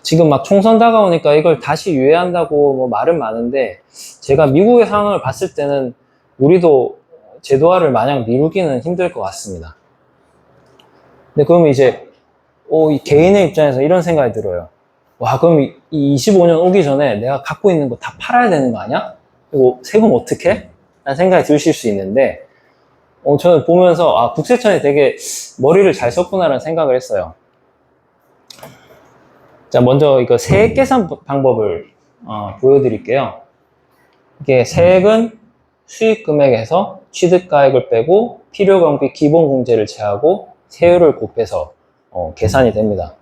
지금 막 총선 다가오니까 이걸 다시 유예한다고 뭐 말은 많은데 제가 미국의 상황을 봤을 때는 우리도 제도화를 마냥 미루기는 힘들 것 같습니다. 근데 그러면 이제 이 개인의 입장에서 이런 생각이 들어요. 와, 그럼 이 25년 오기 전에 내가 갖고 있는 거 다 팔아야 되는 거 아니야? 이거 세금 어떻게? 라는 생각이 드실 수 있는데 저는 보면서 국세청이 되게 머리를 잘 썼구나라는 생각을 했어요. 자, 먼저 이거 세액 계산 방법을 보여드릴게요. 이게 세액은 수익 금액에서 취득가액을 빼고 필요경비 기본공제를 제하고 세율을 곱해서 계산이 됩니다.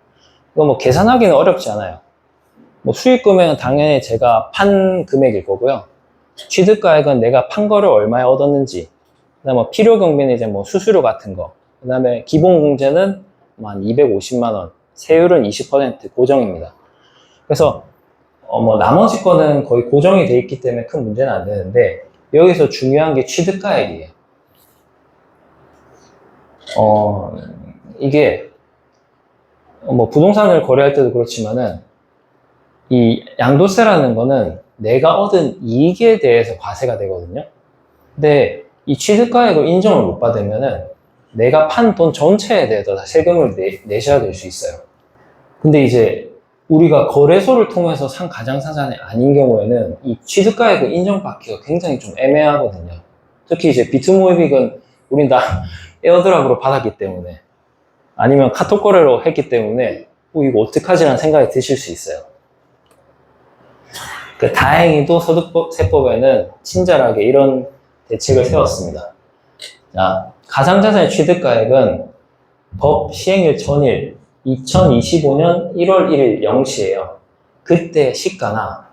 이거 뭐 계산하기는 어렵지 않아요. 뭐 수익 금액은 당연히 제가 판 금액일 거고요. 취득가액은 내가 판 거를 얼마에 얻었는지, 그다음에 뭐 필요경비는 이제 뭐 수수료 같은 거, 그다음에 기본공제는 한 250만 원, 세율은 20% 고정입니다. 그래서 뭐 나머지 거는 거의 고정이 돼 있기 때문에 큰 문제는 안 되는데 여기서 중요한 게 취득가액이에요. 이게 뭐 부동산을 거래할 때도 그렇지만은 이 양도세라는 거는 내가 얻은 이익에 대해서 과세가 되거든요. 근데 이 취득가액을 인정을 못 받으면은 내가 판 돈 전체에 대해서 다 세금을 내셔야 될 수 있어요. 근데 이제 우리가 거래소를 통해서 산 가상자산이 아닌 경우에는 이 취득가액을 인정받기가 굉장히 좀 애매하거든요. 특히 이제 비트모비빅은 우린 다 에어드랍으로 받았기 때문에 아니면 카톡 거래로 했기 때문에 이거 어떡하지라는 생각이 드실 수 있어요. 다행히도 소득세법에는 친절하게 이런 대책을 세웠습니다. 자, 가상자산의 취득가액은 법 시행일 전일 2025년 1월 1일 0시예요. 그때 시가나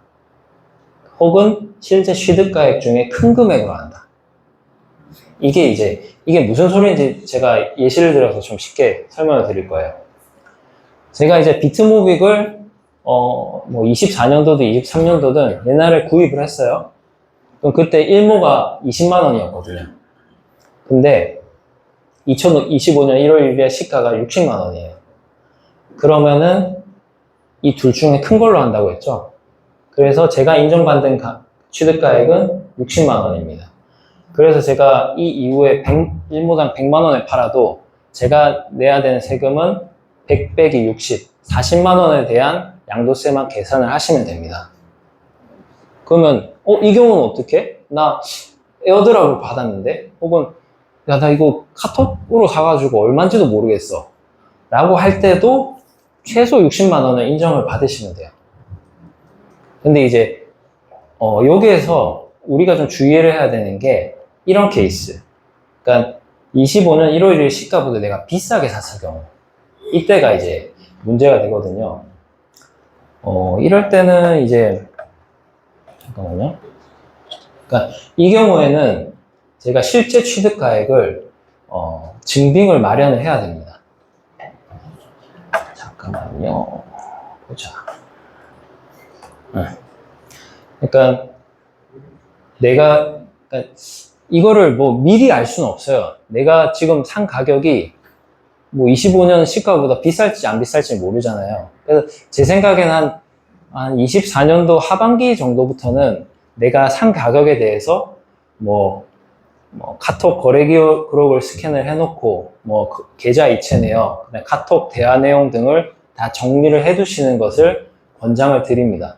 혹은 실제 취득가액 중에 큰 금액으로 한다. 이게 무슨 소리인지 제가 예시를 들어서 좀 쉽게 설명을 드릴 거예요. 제가 이제 비트모빅을 뭐 24년도든 23년도든 옛날에 구입을 했어요. 그럼 그때 일모가 20만 원이었거든요. 근데 2025년 1월 1일에 시가가 60만 원이에요. 그러면은 이 둘 중에 큰 걸로 한다고 했죠. 그래서 제가 인정받은 취득가액은 60만 원입니다. 그래서 제가 이 이후에 일모당 100만 원에 팔아도 제가 내야 되는 세금은 100 빼기 60, 40만 원에 대한 양도세만 계산을 하시면 됩니다. 그러면 이 경우는 어떻게? 나 에어드랍을 받았는데 혹은 야, 나 이거 카톡으로 사가지고 얼마인지도 모르겠어 라고 할 때도 최소 60만 원은 인정을 받으시면 돼요. 근데 이제 여기에서 우리가 좀 주의를 해야 되는 게 이런 케이스. 그러니까 25년 1월 1일 시가보다 내가 비싸게 샀을 경우 이때가 이제 문제가 되거든요. 이럴 때는 이제 잠깐만요. 그러니까 이 경우에는 제가 실제 취득가액을 증빙을 마련을 해야 됩니다. 잠깐만요. 보자. 그러니까 이거를 뭐 미리 알 수는 없어요. 내가 지금 산 가격이 뭐 25년 시가보다 비쌀지 안 비쌀지 모르잖아요. 그래서 제 생각에는 한 24년도 하반기 정도부터는 내가 산 가격에 대해서 뭐 카톡 거래 기록을 스캔을 해놓고 계좌 이체 내역, 카톡 대화 내용 등을 다 정리를 해두시는 것을 권장을 드립니다.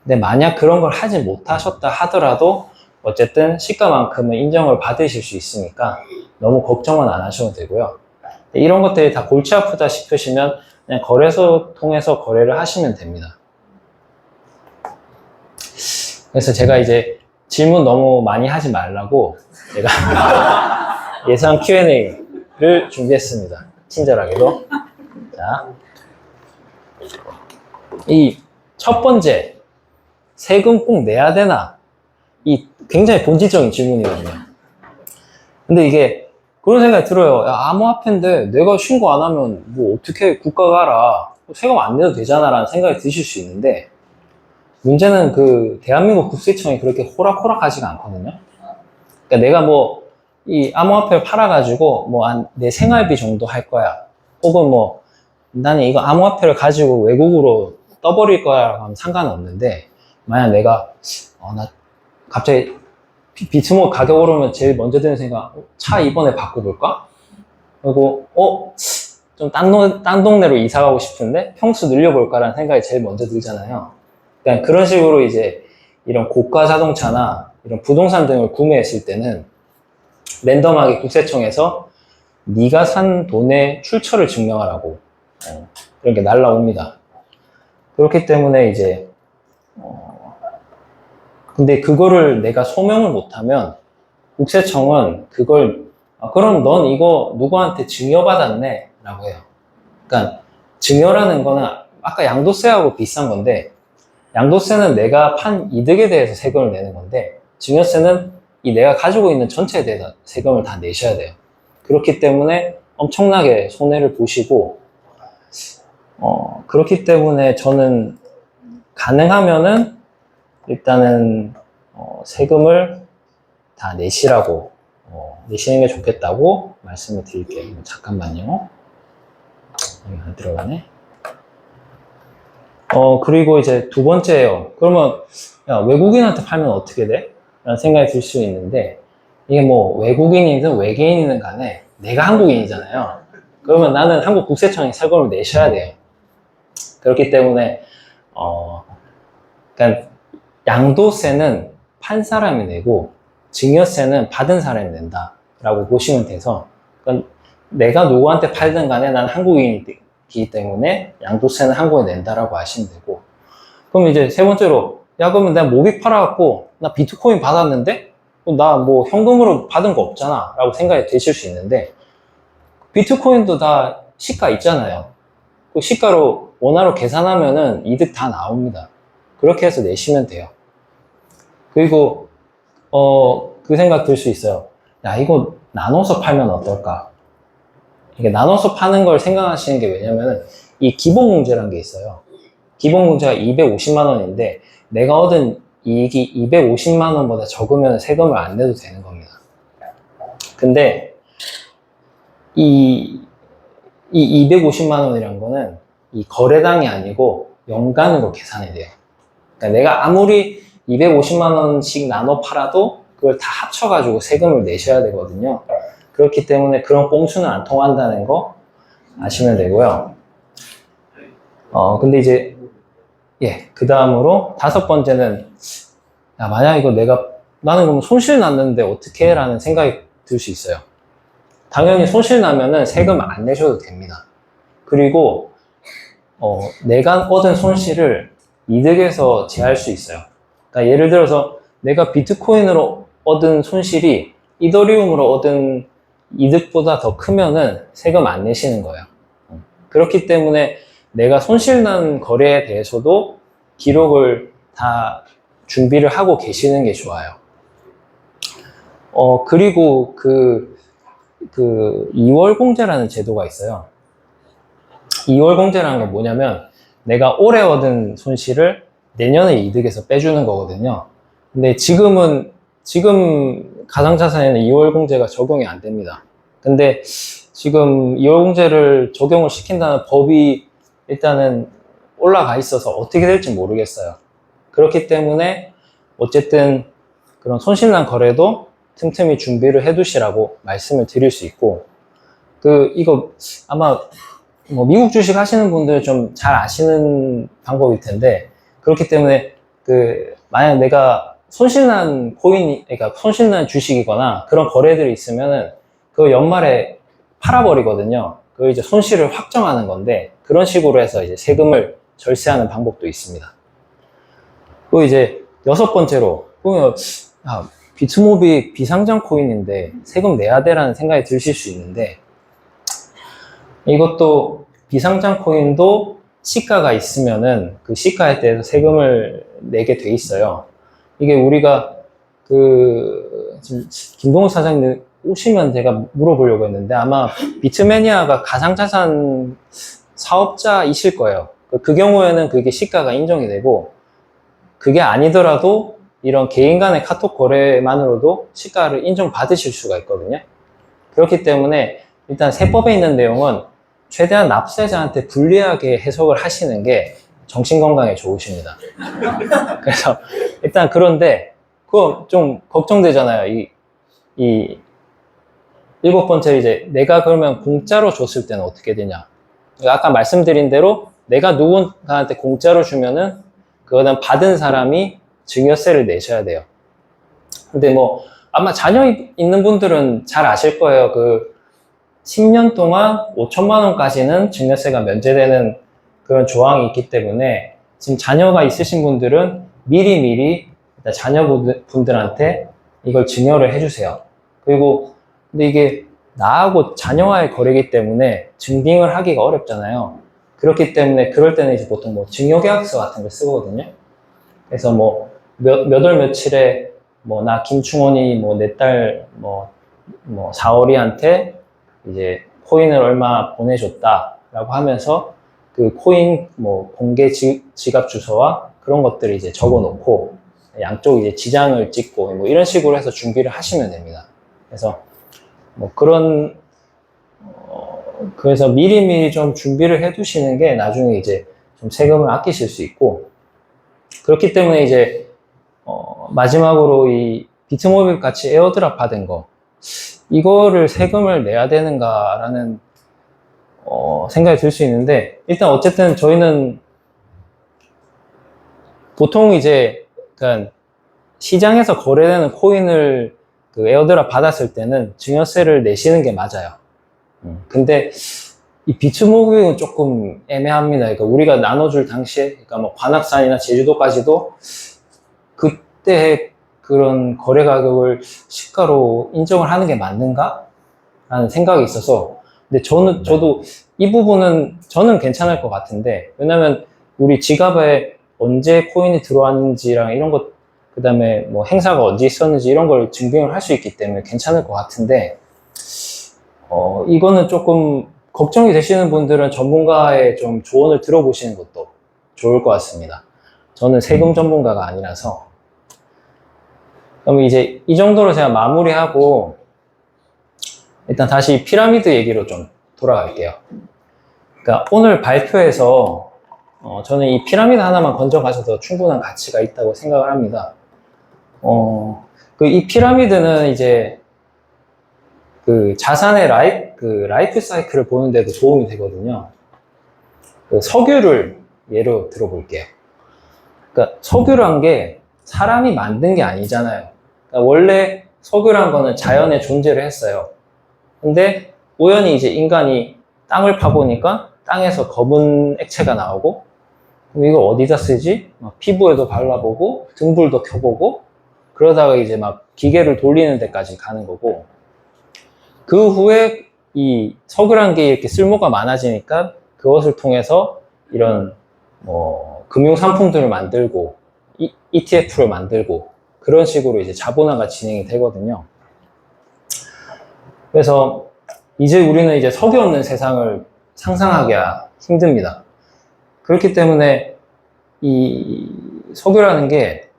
근데 만약 그런 걸 하지 못하셨다 하더라도 어쨌든 시가만큼은 인정을 받으실 수 있으니까 너무 걱정은 안 하셔도 되고요. 이런 것들이 다 골치 아프다 싶으시면 그냥 거래소 통해서 거래를 하시면 됩니다. 그래서 제가 이제 질문 너무 많이 하지 말라고 제가 예상 Q&A를 준비했습니다. 친절하게도. 자, 이 첫 번째, 세금 꼭 내야 되나? 이 굉장히 본질적인 질문이거든요. 근데 이게 그런 생각이 들어요. 야, 암호화폐인데 내가 신고 안 하면 뭐 어떻게 국가가 알아? 세금 안 내도 되잖아 라는 생각이 드실 수 있는데, 문제는 그 대한민국 국세청이 그렇게 호락호락하지가 않거든요. 그러니까 내가 뭐 이 암호화폐를 팔아가지고 뭐 내 생활비 정도 할 거야, 혹은 뭐 나는 이거 암호화폐를 가지고 외국으로 떠버릴 거야 하면 상관은 없는데, 만약 내가 나 갑자기 비트모 가격 오르면 제일 먼저 드는 생각, 차 이번에 바꿔볼까? 그리고 좀 딴 동네로 이사 가고 싶은데 평수 늘려볼까라는 생각이 제일 먼저 들잖아요. 그러니까 그런 식으로 이제 이런 고가 자동차나 이런 부동산 등을 구매했을 때는 랜덤하게 국세청에서 네가 산 돈의 출처를 증명하라고 그런 게 날라옵니다. 그렇기 때문에 이제 근데 그거를 내가 소명을 못하면 국세청은 그걸 그럼 넌 이거 누구한테 증여받았네 라고 해요. 그러니까 증여라는 거는 아까 양도세하고 비슷한 건데, 양도세는 내가 판 이득에 대해서 세금을 내는 건데, 증여세는 이 내가 가지고 있는 전체에 대해서 세금을 다 내셔야 돼요. 그렇기 때문에 엄청나게 손해를 보시고, 그렇기 때문에 저는 가능하면은 일단은 세금을 다 내시라고 내시는 게 좋겠다고 말씀을 드릴게요. 잠깐만요. 여기 안 들어가네. 그리고 이제 두 번째예요. 그러면 야, 외국인한테 팔면 어떻게 돼? 라는 생각이 들 수 있는데, 이게 뭐 외국인이든 외계인이든 간에 내가 한국인이잖아요. 그러면 나는 한국 국세청에 세금을 내셔야 돼요. 그렇기 때문에 그러니까 양도세는 판 사람이 내고 증여세는 받은 사람이 낸다라고 보시면 돼서, 그러니까 내가 누구한테 팔든 간에 난 한국인이기 때문에 양도세는 한국에 낸다라고 하시면 되고, 그럼 이제 세 번째로, 야 그러면 내가 모빅 팔아갖고 나 비트코인 받았는데 나 뭐 현금으로 받은 거 없잖아 라고 생각이 드실 수 있는데, 비트코인도 다 시가 있잖아요. 그 시가로 원화로 계산하면은 이득 다 나옵니다. 그렇게 해서 내시면 돼요. 그리고 그 생각 들 수 있어요. 야 이거 나눠서 팔면 어떨까? 이게 나눠서 파는 걸 생각하시는 게, 왜냐면은 이 기본공제라는 게 있어요. 기본공제가 250만 원인데 내가 얻은 이익이 250만 원보다 적으면 세금을 안 내도 되는 겁니다. 근데 이 250만 원이라는 거는 이 거래당이 아니고 연간으로 계산이 돼요. 그러니까 내가 아무리 250만 원씩 나눠 팔아도 그걸 다 합쳐가지고 세금을 내셔야 되거든요. 그렇기 때문에 그런 꼼수는 안 통한다는 거 아시면 되고요. 근데 이제 그 다음으로 다섯 번째는, 야, 만약 이거 나는 그럼 손실 났는데 어떻게 해? 라는 생각이 들 수 있어요. 당연히 손실 나면은 세금 안 내셔도 됩니다. 그리고 내가 얻은 손실을 이득에서 제할 수 있어요. 그러니까 예를 들어서 내가 비트코인으로 얻은 손실이 이더리움으로 얻은 이득보다 더 크면은 세금 안 내시는 거예요. 그렇기 때문에 내가 손실난 거래에 대해서도 기록을 다 준비를 하고 계시는 게 좋아요. 그리고 그 2월 공제라는 제도가 있어요. 2월 공제라는 건 뭐냐면 내가 올해 얻은 손실을 내년의 이득에서 빼주는 거거든요. 근데 지금 가상자산에는 2월 공제가 적용이 안 됩니다. 근데 지금 2월 공제를 적용을 시킨다는 법이 일단은 올라가 있어서 어떻게 될지 모르겠어요. 그렇기 때문에 어쨌든 그런 손실난 거래도 틈틈이 준비를 해 두시라고 말씀을 드릴 수 있고, 이거 아마 뭐 미국 주식 하시는 분들 좀 잘 아시는 방법일 텐데, 그렇기 때문에 만약 내가 손실난 그러니까 손실난 주식이거나 그런 거래들이 있으면은 그 연말에 팔아버리거든요. 그 이제 손실을 확정하는 건데, 그런 식으로 해서 이제 세금을 절세하는 방법도 있습니다. 또 이제 여섯 번째로 보면 비트모빅 비상장 코인인데 세금 내야 돼라는 생각이 드실 수 있는데, 이것도 비상장 코인도 시가가 있으면은 그 시가에 대해서 세금을 내게 돼 있어요. 이게 우리가 지금 김동욱 사장님 오시면 제가 물어보려고 했는데, 아마 비트매니아가 가상자산 사업자이실 거예요. 그 경우에는 그게 시가가 인정이 되고, 그게 아니더라도 이런 개인 간의 카톡 거래만으로도 시가를 인정받으실 수가 있거든요. 그렇기 때문에 일단 세법에 있는 내용은 최대한 납세자한테 불리하게 해석을 하시는 게 정신건강에 좋으십니다. 그래서 일단 그런데 그거 좀 걱정되잖아요. 일곱 번째, 이제 내가 그러면 공짜로 줬을 때는 어떻게 되냐. 아까 말씀드린 대로 내가 누군가한테 공짜로 주면은 그거는 받은 사람이 증여세를 내셔야 돼요. 근데 뭐 아마 자녀 있는 분들은 잘 아실 거예요. 10년 동안 5천만 원까지는 증여세가 면제되는 그런 조항이 있기 때문에 지금 자녀가 있으신 분들은 미리 자녀분들한테 이걸 증여를 해주세요. 그리고 근데 이게 나하고 자녀와의 거래이기 때문에 증빙을 하기가 어렵잖아요. 그렇기 때문에 그럴 때는 이제 보통 뭐 증여계약서 같은 걸 쓰거든요. 그래서 뭐 몇 월 며칠에 뭐 나 김충원이 뭐 내 딸 뭐 4월이한테 이제 코인을 얼마 보내줬다라고 하면서 그 코인 뭐 공개 지갑 주소와 그런 것들을 이제 적어 놓고 양쪽 이제 지장을 찍고 뭐 이런 식으로 해서 준비를 하시면 됩니다. 그래서 뭐 그래서 미리미리 좀 준비를 해 두시는 게 나중에 이제 좀 세금을 아끼실 수 있고, 그렇기 때문에 이제 마지막으로 이 비트모빌 같이 에어드랍 받은 거, 이거를 세금을 내야 되는가라는 생각이 들 수 있는데, 일단 어쨌든 저희는 보통 이제 그러니까 시장에서 거래되는 코인을 그 에어드랍 받았을 때는 증여세를 내시는 게 맞아요. 근데 이 비트모빌은 조금 애매합니다. 그러니까 우리가 나눠줄 당시에, 그러니까 뭐 관악산이나 제주도까지도 그때 그런 거래 가격을 시가로 인정을 하는 게 맞는가? 라는 생각이 있어서, 근데 저도 이 부분은 저는 괜찮을 것 같은데, 왜냐면 우리 지갑에 언제 코인이 들어왔는지랑 이런 것, 그 다음에 뭐 행사가 언제 있었는지 이런 걸 증빙을 할 수 있기 때문에 괜찮을 것 같은데, 이거는 조금 걱정이 되시는 분들은 전문가의 좀 조언을 들어보시는 것도 좋을 것 같습니다. 저는 세금 전문가가 아니라서. 그럼 이제 이 정도로 제가 마무리하고, 일단 다시 피라미드 얘기로 좀 돌아갈게요. 그러니까 오늘 발표에서 저는 이 피라미드 하나만 건져가셔도 충분한 가치가 있다고 생각을 합니다. 이 피라미드는 이제 그 자산의 라이프 사이클을 보는 데도 도움이 되거든요. 석유를 예로 들어볼게요. 그러니까 석유란 게 사람이 만든 게 아니잖아요. 그러니까 원래 석유란 거는 자연에 존재를 했어요. 근데 우연히 이제 인간이 땅을 파보니까 땅에서 검은 액체가 나오고, 그럼 이거 어디다 쓰지? 피부에도 발라보고 등불도 켜보고 그러다가 이제 막 기계를 돌리는 데까지 가는 거고, 그 후에 이 석유란 게 이렇게 쓸모가 많아지니까 그것을 통해서 이런 뭐 금융 상품들을 만들고 ETF를 만들고 그런 식으로 이제 자본화가 진행이 되거든요. 그래서 이제 우리는 이제 석유 없는 세상을 상상하기가 힘듭니다. 그렇기 때문에 이 석유라는 게,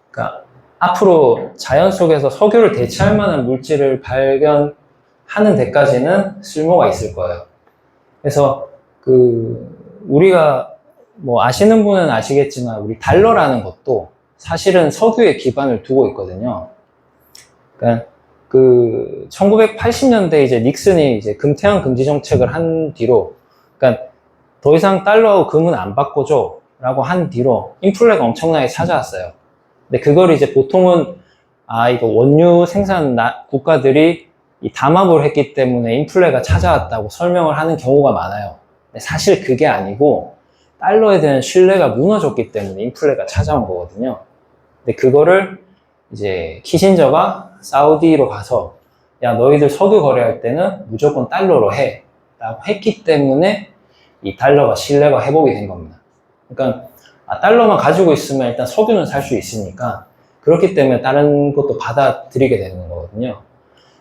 그러니까 앞으로 자연 속에서 석유를 대체할 만한 물질을 발견하는 데까지는 쓸모가 있을 거예요. 그래서 우리가 뭐 아시는 분은 아시겠지만 우리 달러라는 것도 사실은 석유에 기반을 두고 있거든요. 그러니까 1980년대 이제 닉슨이 이제 금태환 금지 정책을 한 뒤로, 그러니까 더 이상 달러하고 금은 안 바꿔줘 라고 한 뒤로 인플레가 엄청나게 찾아왔어요. 근데 그걸 이제 보통은 이거 원유 생산 국가들이 이 담합을 했기 때문에 인플레가 찾아왔다고 설명을 하는 경우가 많아요. 근데 사실 그게 아니고 달러에 대한 신뢰가 무너졌기 때문에 인플레가 찾아온 거거든요. 근데 그거를 이제 키신저가 사우디로 가서 야, 너희들 석유 거래할 때는 무조건 달러로 해. 라고 했기 때문에 이 달러가 신뢰가 회복이 된 겁니다. 그러니까 달러만 가지고 있으면 일단 석유는 살 수 있으니까 그렇기 때문에 다른 것도 받아들이게 되는 거거든요.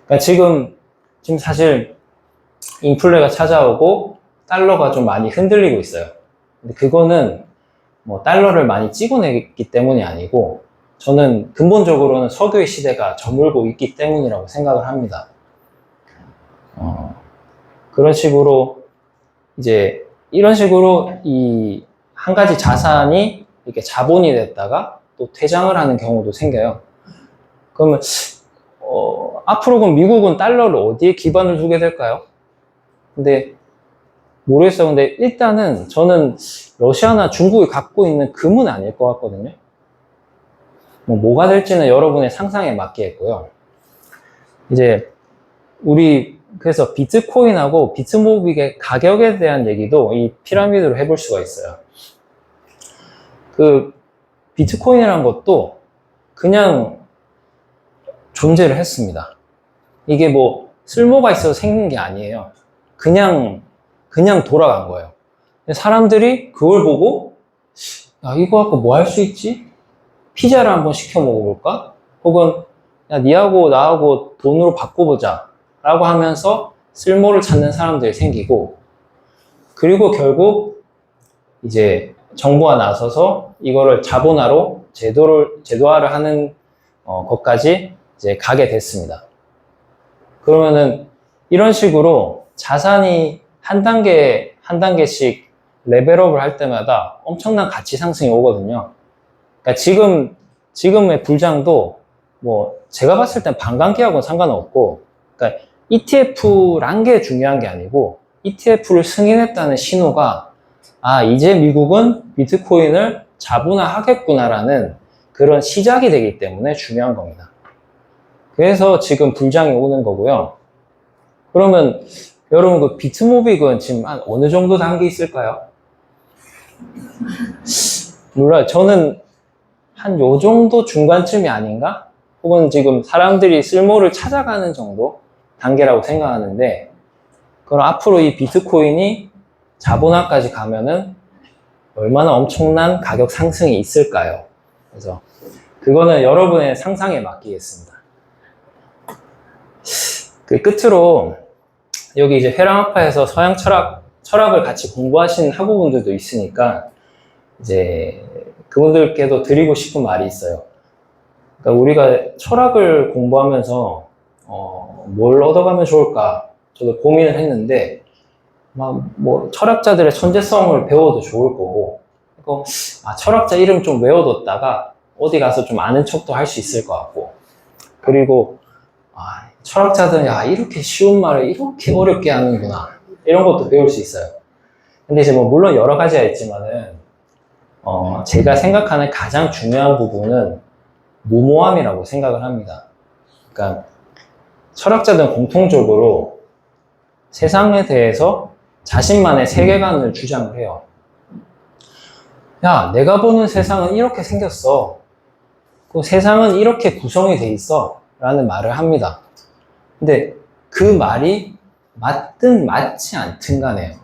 그러니까 지금 사실 인플레가 찾아오고 달러가 좀 많이 흔들리고 있어요. 근데 그거는 뭐 달러를 많이 찍어내기 때문이 아니고 저는 근본적으로는 석유의 시대가 저물고 있기 때문이라고 생각을 합니다. 그런 식으로 이제 이런 식으로 이 한 가지 자산이 이렇게 자본이 됐다가 또 퇴장을 하는 경우도 생겨요. 그러면 앞으로 그럼 미국은 달러를 어디에 기반을 두게 될까요? 근데 모르겠어요. 근데 일단은 저는 러시아나 중국이 갖고 있는 금은 아닐 것 같거든요. 뭐가 될지는 여러분의 상상에 맡기겠고요. 이제 우리 그래서 비트코인하고 비트모빅의 가격에 대한 얘기도 이 피라미드로 해볼 수가 있어요. 그 비트코인이라는 것도 그냥 존재를 했습니다. 이게 뭐 쓸모가 있어서 생긴 게 아니에요. 그냥 돌아간 거예요. 사람들이 그걸 보고 야, 이거 갖고 뭐 할 수 있지? 피자를 한번 시켜 먹어볼까? 혹은 야, 니하고 나하고 돈으로 바꿔보자 라고 하면서 쓸모를 찾는 사람들이 생기고, 그리고 결국 이제 정부가 나서서 이거를 자본화로 제도화를 하는 것까지 이제 가게 됐습니다. 그러면은 이런 식으로 자산이 한 단계씩 레벨업을 할 때마다 엄청난 가치 상승이 오거든요. 그러니까 지금의 불장도 뭐 제가 봤을 땐 반감기하고는 상관없고, 그러니까 ETF란 게 중요한 게 아니고 ETF를 승인했다는 신호가 이제 미국은 비트코인을 자본화하겠구나라는 그런 시작이 되기 때문에 중요한 겁니다. 그래서 지금 불장이 오는 거고요. 그러면 여러분 그 비트모빅은 지금 한 어느 정도 단계 있을까요? 몰라요. 저는 한 요 정도 중간쯤이 아닌가? 혹은 지금 사람들이 쓸모를 찾아가는 정도 단계라고 생각하는데, 그럼 앞으로 이 비트코인이 자본화까지 가면은 얼마나 엄청난 가격 상승이 있을까요? 그래서 그거는 여러분의 상상에 맡기겠습니다. 그 끝으로 여기 이제 회랑학파에서 서양 철학을 같이 공부하시는 학우분들도 있으니까 이제 그분들께도 드리고 싶은 말이 있어요. 그러니까 우리가 철학을 공부하면서 뭘 얻어가면 좋을까 저도 고민을 했는데, 뭐 철학자들의 천재성을 배워도 좋을 거고, 철학자 이름 좀 외워뒀다가 어디 가서 좀 아는 척도 할 수 있을 것 같고, 그리고 철학자들은 이렇게 쉬운 말을 이렇게 어렵게 하는구나 이런 것도 배울 수 있어요. 근데 이제 뭐 물론 여러 가지가 있지만은 제가 생각하는 가장 중요한 부분은 무모함이라고 생각을 합니다. 그러니까 철학자들은 공통적으로 세상에 대해서 자신만의 세계관을 주장을 해요. 야, 내가 보는 세상은 이렇게 생겼어. 그 세상은 이렇게 구성이 돼 있어. 라는 말을 합니다. 근데 그 말이 맞든 맞지 않든 간에요.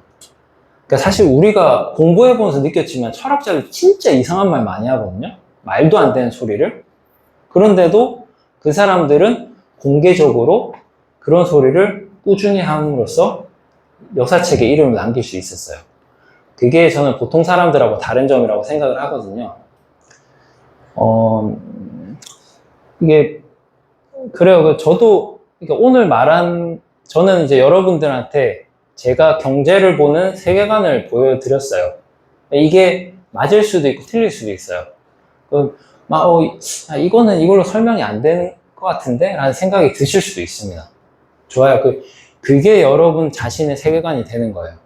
그러니까 사실 우리가 공부해보면서 느꼈지만 철학자들 진짜 이상한 말 많이 하거든요. 말도 안 되는 소리를. 그런데도 그 사람들은 공개적으로 그런 소리를 꾸준히 함으로써 역사책에 이름을 남길 수 있었어요. 그게 저는 보통 사람들하고 다른 점이라고 생각을 하거든요. 이게 그래요. 저도 오늘 저는 이제 여러분들한테 제가 경제를 보는 세계관을 보여드렸어요. 이게 맞을 수도 있고 틀릴 수도 있어요. 이거는 이걸로 설명이 안 되는 것 같은데? 라는 생각이 드실 수도 있습니다. 좋아요. 그게 여러분 자신의 세계관이 되는 거예요.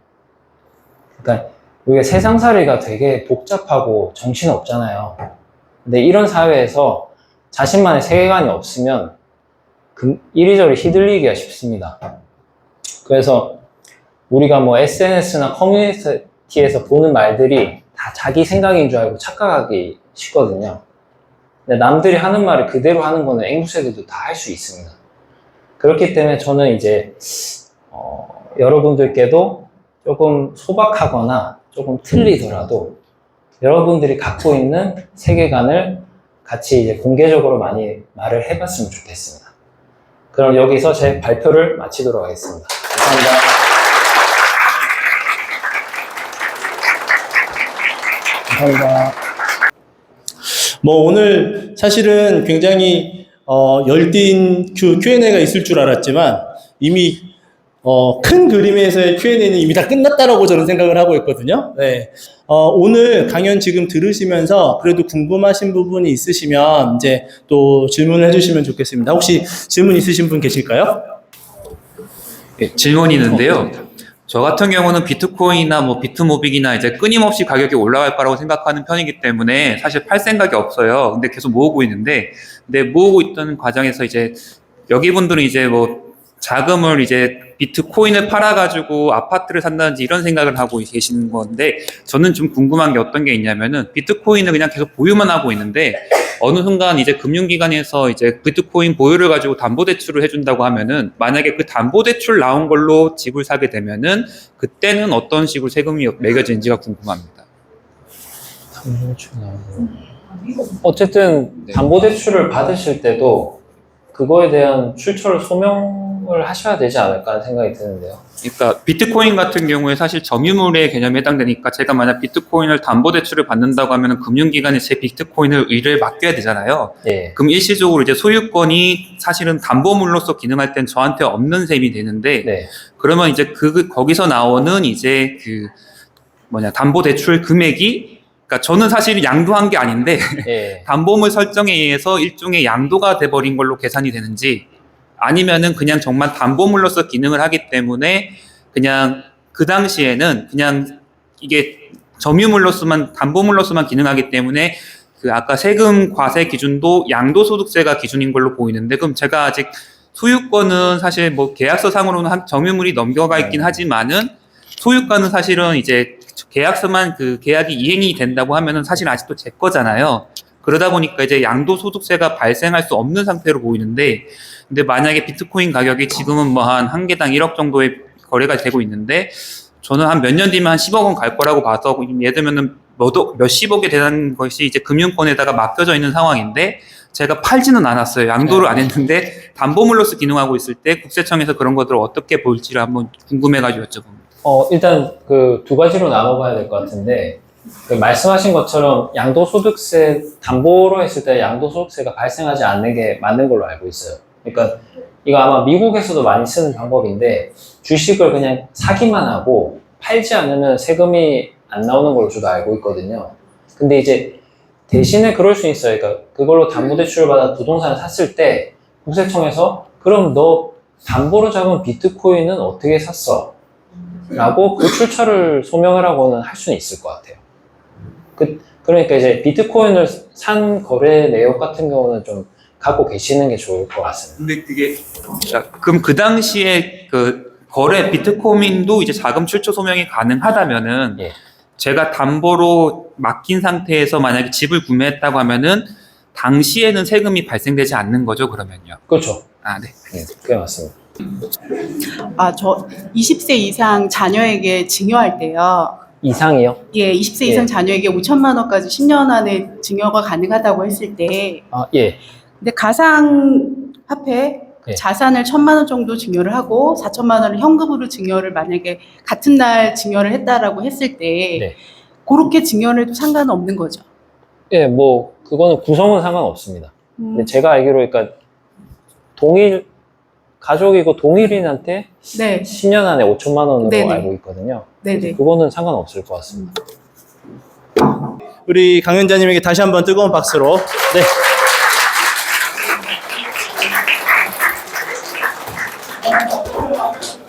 그러니까 우리가 세상살이가 되게 복잡하고 정신없잖아요. 근데 이런 사회에서 자신만의 세계관이 없으면 이리저리 휘둘리기가 쉽습니다. 그래서 우리가 뭐 SNS나 커뮤니티에서 보는 말들이 다 자기 생각인 줄 알고 착각하기 쉽거든요. 근데 남들이 하는 말을 그대로 하는 거는 앵무새들도 다 할 수 있습니다. 그렇기 때문에 저는 이제 여러분들께도 조금 소박하거나 조금 틀리더라도 여러분들이 갖고 있는 세계관을 같이 이제 공개적으로 많이 말을 해봤으면 좋겠습니다. 그럼 여기서 제 발표를 마치도록 하겠습니다. 감사합니다. 감사합니다. 뭐 오늘 사실은 굉장히 열띤 Q&A가 있을 줄 알았지만 이미 큰 그림에서의 Q&A는 이미 다 끝났다라고 저는 생각을 하고 있거든요. 네. 오늘 강연 지금 들으시면서 그래도 궁금하신 부분이 있으시면 이제 또 질문을 해주시면 좋겠습니다. 혹시 질문 있으신 분 계실까요? 네, 질문이 있는데요. 저 같은 경우는 비트코인이나 뭐 비트모빅이나 이제 끊임없이 가격이 올라갈 거라고 생각하는 편이기 때문에 사실 팔 생각이 없어요. 근데 계속 모으고 있는데, 근데 모으고 있던 과정에서 이제 여기 분들은 이제 뭐 자금을 이제 비트코인을 팔아가지고 아파트를 산다든지 이런 생각을 하고 계시는 건데, 저는 좀 궁금한 게 어떤 게 있냐면은 비트코인을 그냥 계속 보유만 하고 있는데 어느 순간 이제 금융기관에서 이제 비트코인 보유를 가지고 담보대출을 해준다고 하면은 만약에 그 담보대출 나온 걸로 집을 사게 되면은 그때는 어떤 식으로 세금이 매겨지는지가 궁금합니다. 담보대출 나오고. 어쨌든 담보대출을 받으실 때도 그거에 대한 출처를 소명을 하셔야 되지 않을까 하는 생각이 드는데요. 그러니까 비트코인 같은 경우에 사실 점유물의 개념에 해당되니까 제가 만약 비트코인을 담보대출을 받는다고 하면 금융기관에 제 비트코인을 의뢰에 맡겨야 되잖아요. 예. 그럼 일시적으로 이제 소유권이 사실은 담보물로서 기능할 땐 저한테 없는 셈이 되는데 네. 그러면 이제 거기서 나오는 이제 담보대출 금액이 그러니까 저는 사실 양도한 게 아닌데 예. 담보물 설정에 의해서 일종의 양도가 돼버린 걸로 계산이 되는지 아니면은 그냥 정말 담보물로서 기능을 하기 때문에 그냥 그 당시에는 그냥 이게 점유물로서만 담보물로서만 기능하기 때문에 그 아까 세금 과세 기준도 양도소득세가 기준인 걸로 보이는데 그럼 제가 아직 소유권은 사실 뭐 계약서 상으로는 점유물이 넘겨가 있긴 하지만은 소유권은 사실은 이제 계약서만 그 계약이 이행이 된다고 하면은 사실 아직도 제 거잖아요. 그러다 보니까 이제 양도소득세가 발생할 수 없는 상태로 보이는데 근데 만약에 비트코인 가격이 지금은 뭐 한 개당 1억 정도의 거래가 되고 있는데 저는 한 몇 년 뒤면 한 10억 원 갈 거라고 봐서 예를 들면은 몇십억에 대한 것이 이제 금융권에다가 맡겨져 있는 상황인데 제가 팔지는 않았어요. 양도를 안 했는데 담보물로서 기능하고 있을 때 국세청에서 그런 것들을 어떻게 볼지를 한번 궁금해가지고 여쭤봅니다. 일단 그 두 가지로 나눠봐야 될 것 같은데 그 말씀하신 것처럼 양도소득세 담보로 했을 때 양도소득세가 발생하지 않는 게 맞는 걸로 알고 있어요. 그러니까 이거 아마 미국에서도 많이 쓰는 방법인데 주식을 그냥 사기만 하고 팔지 않으면 세금이 안 나오는 걸로 저도 알고 있거든요. 근데 이제 대신에 그럴 수 있어요. 그러니까 그걸로 담보대출을 받아 부동산을 샀을 때 국세청에서 그럼 너 담보로 잡은 비트코인은 어떻게 샀어? 라고 그 출처를 소명하라고는 할 수는 있을 것 같아요. 그러니까 이제 비트코인을 산 거래 내역 같은 경우는 좀 갖고 계시는 게 좋을 것 같습니다. 근데 그게 그럼 그 당시에 그 거래 비트코인도 이제 자금 출처 소명이 가능하다면은 예. 제가 담보로 맡긴 상태에서 만약에 집을 구매했다고 하면은 당시에는 세금이 발생되지 않는 거죠, 그러면요. 그렇죠. 아, 네. 네, 그게 맞습니다. 저 20세 이상 자녀에게 증여할 때요. 이상이요? 예, 20세 예. 이상 자녀에게 5천만 원까지 10년 안에 증여가 가능하다고 했을 때, 아, 예. 근데 가상화폐 예. 자산을 1,000만 원 정도 증여를 하고 4천만 원을 현금으로 증여를 만약에 같은 날 증여를 했다라고 했을 때, 네. 그렇게 증여를 해도 상관은 없는 거죠. 예, 뭐 그거는 구성은 상관없습니다. 근데 제가 알기로 그러니까 가족이고 동일인한테 네, 10년 안에 5천만 원으로 네네. 알고 있거든요. 네네. 그거는 상관없을 것 같습니다. 우리 강연자님에게 다시 한번 뜨거운 박수로. 네.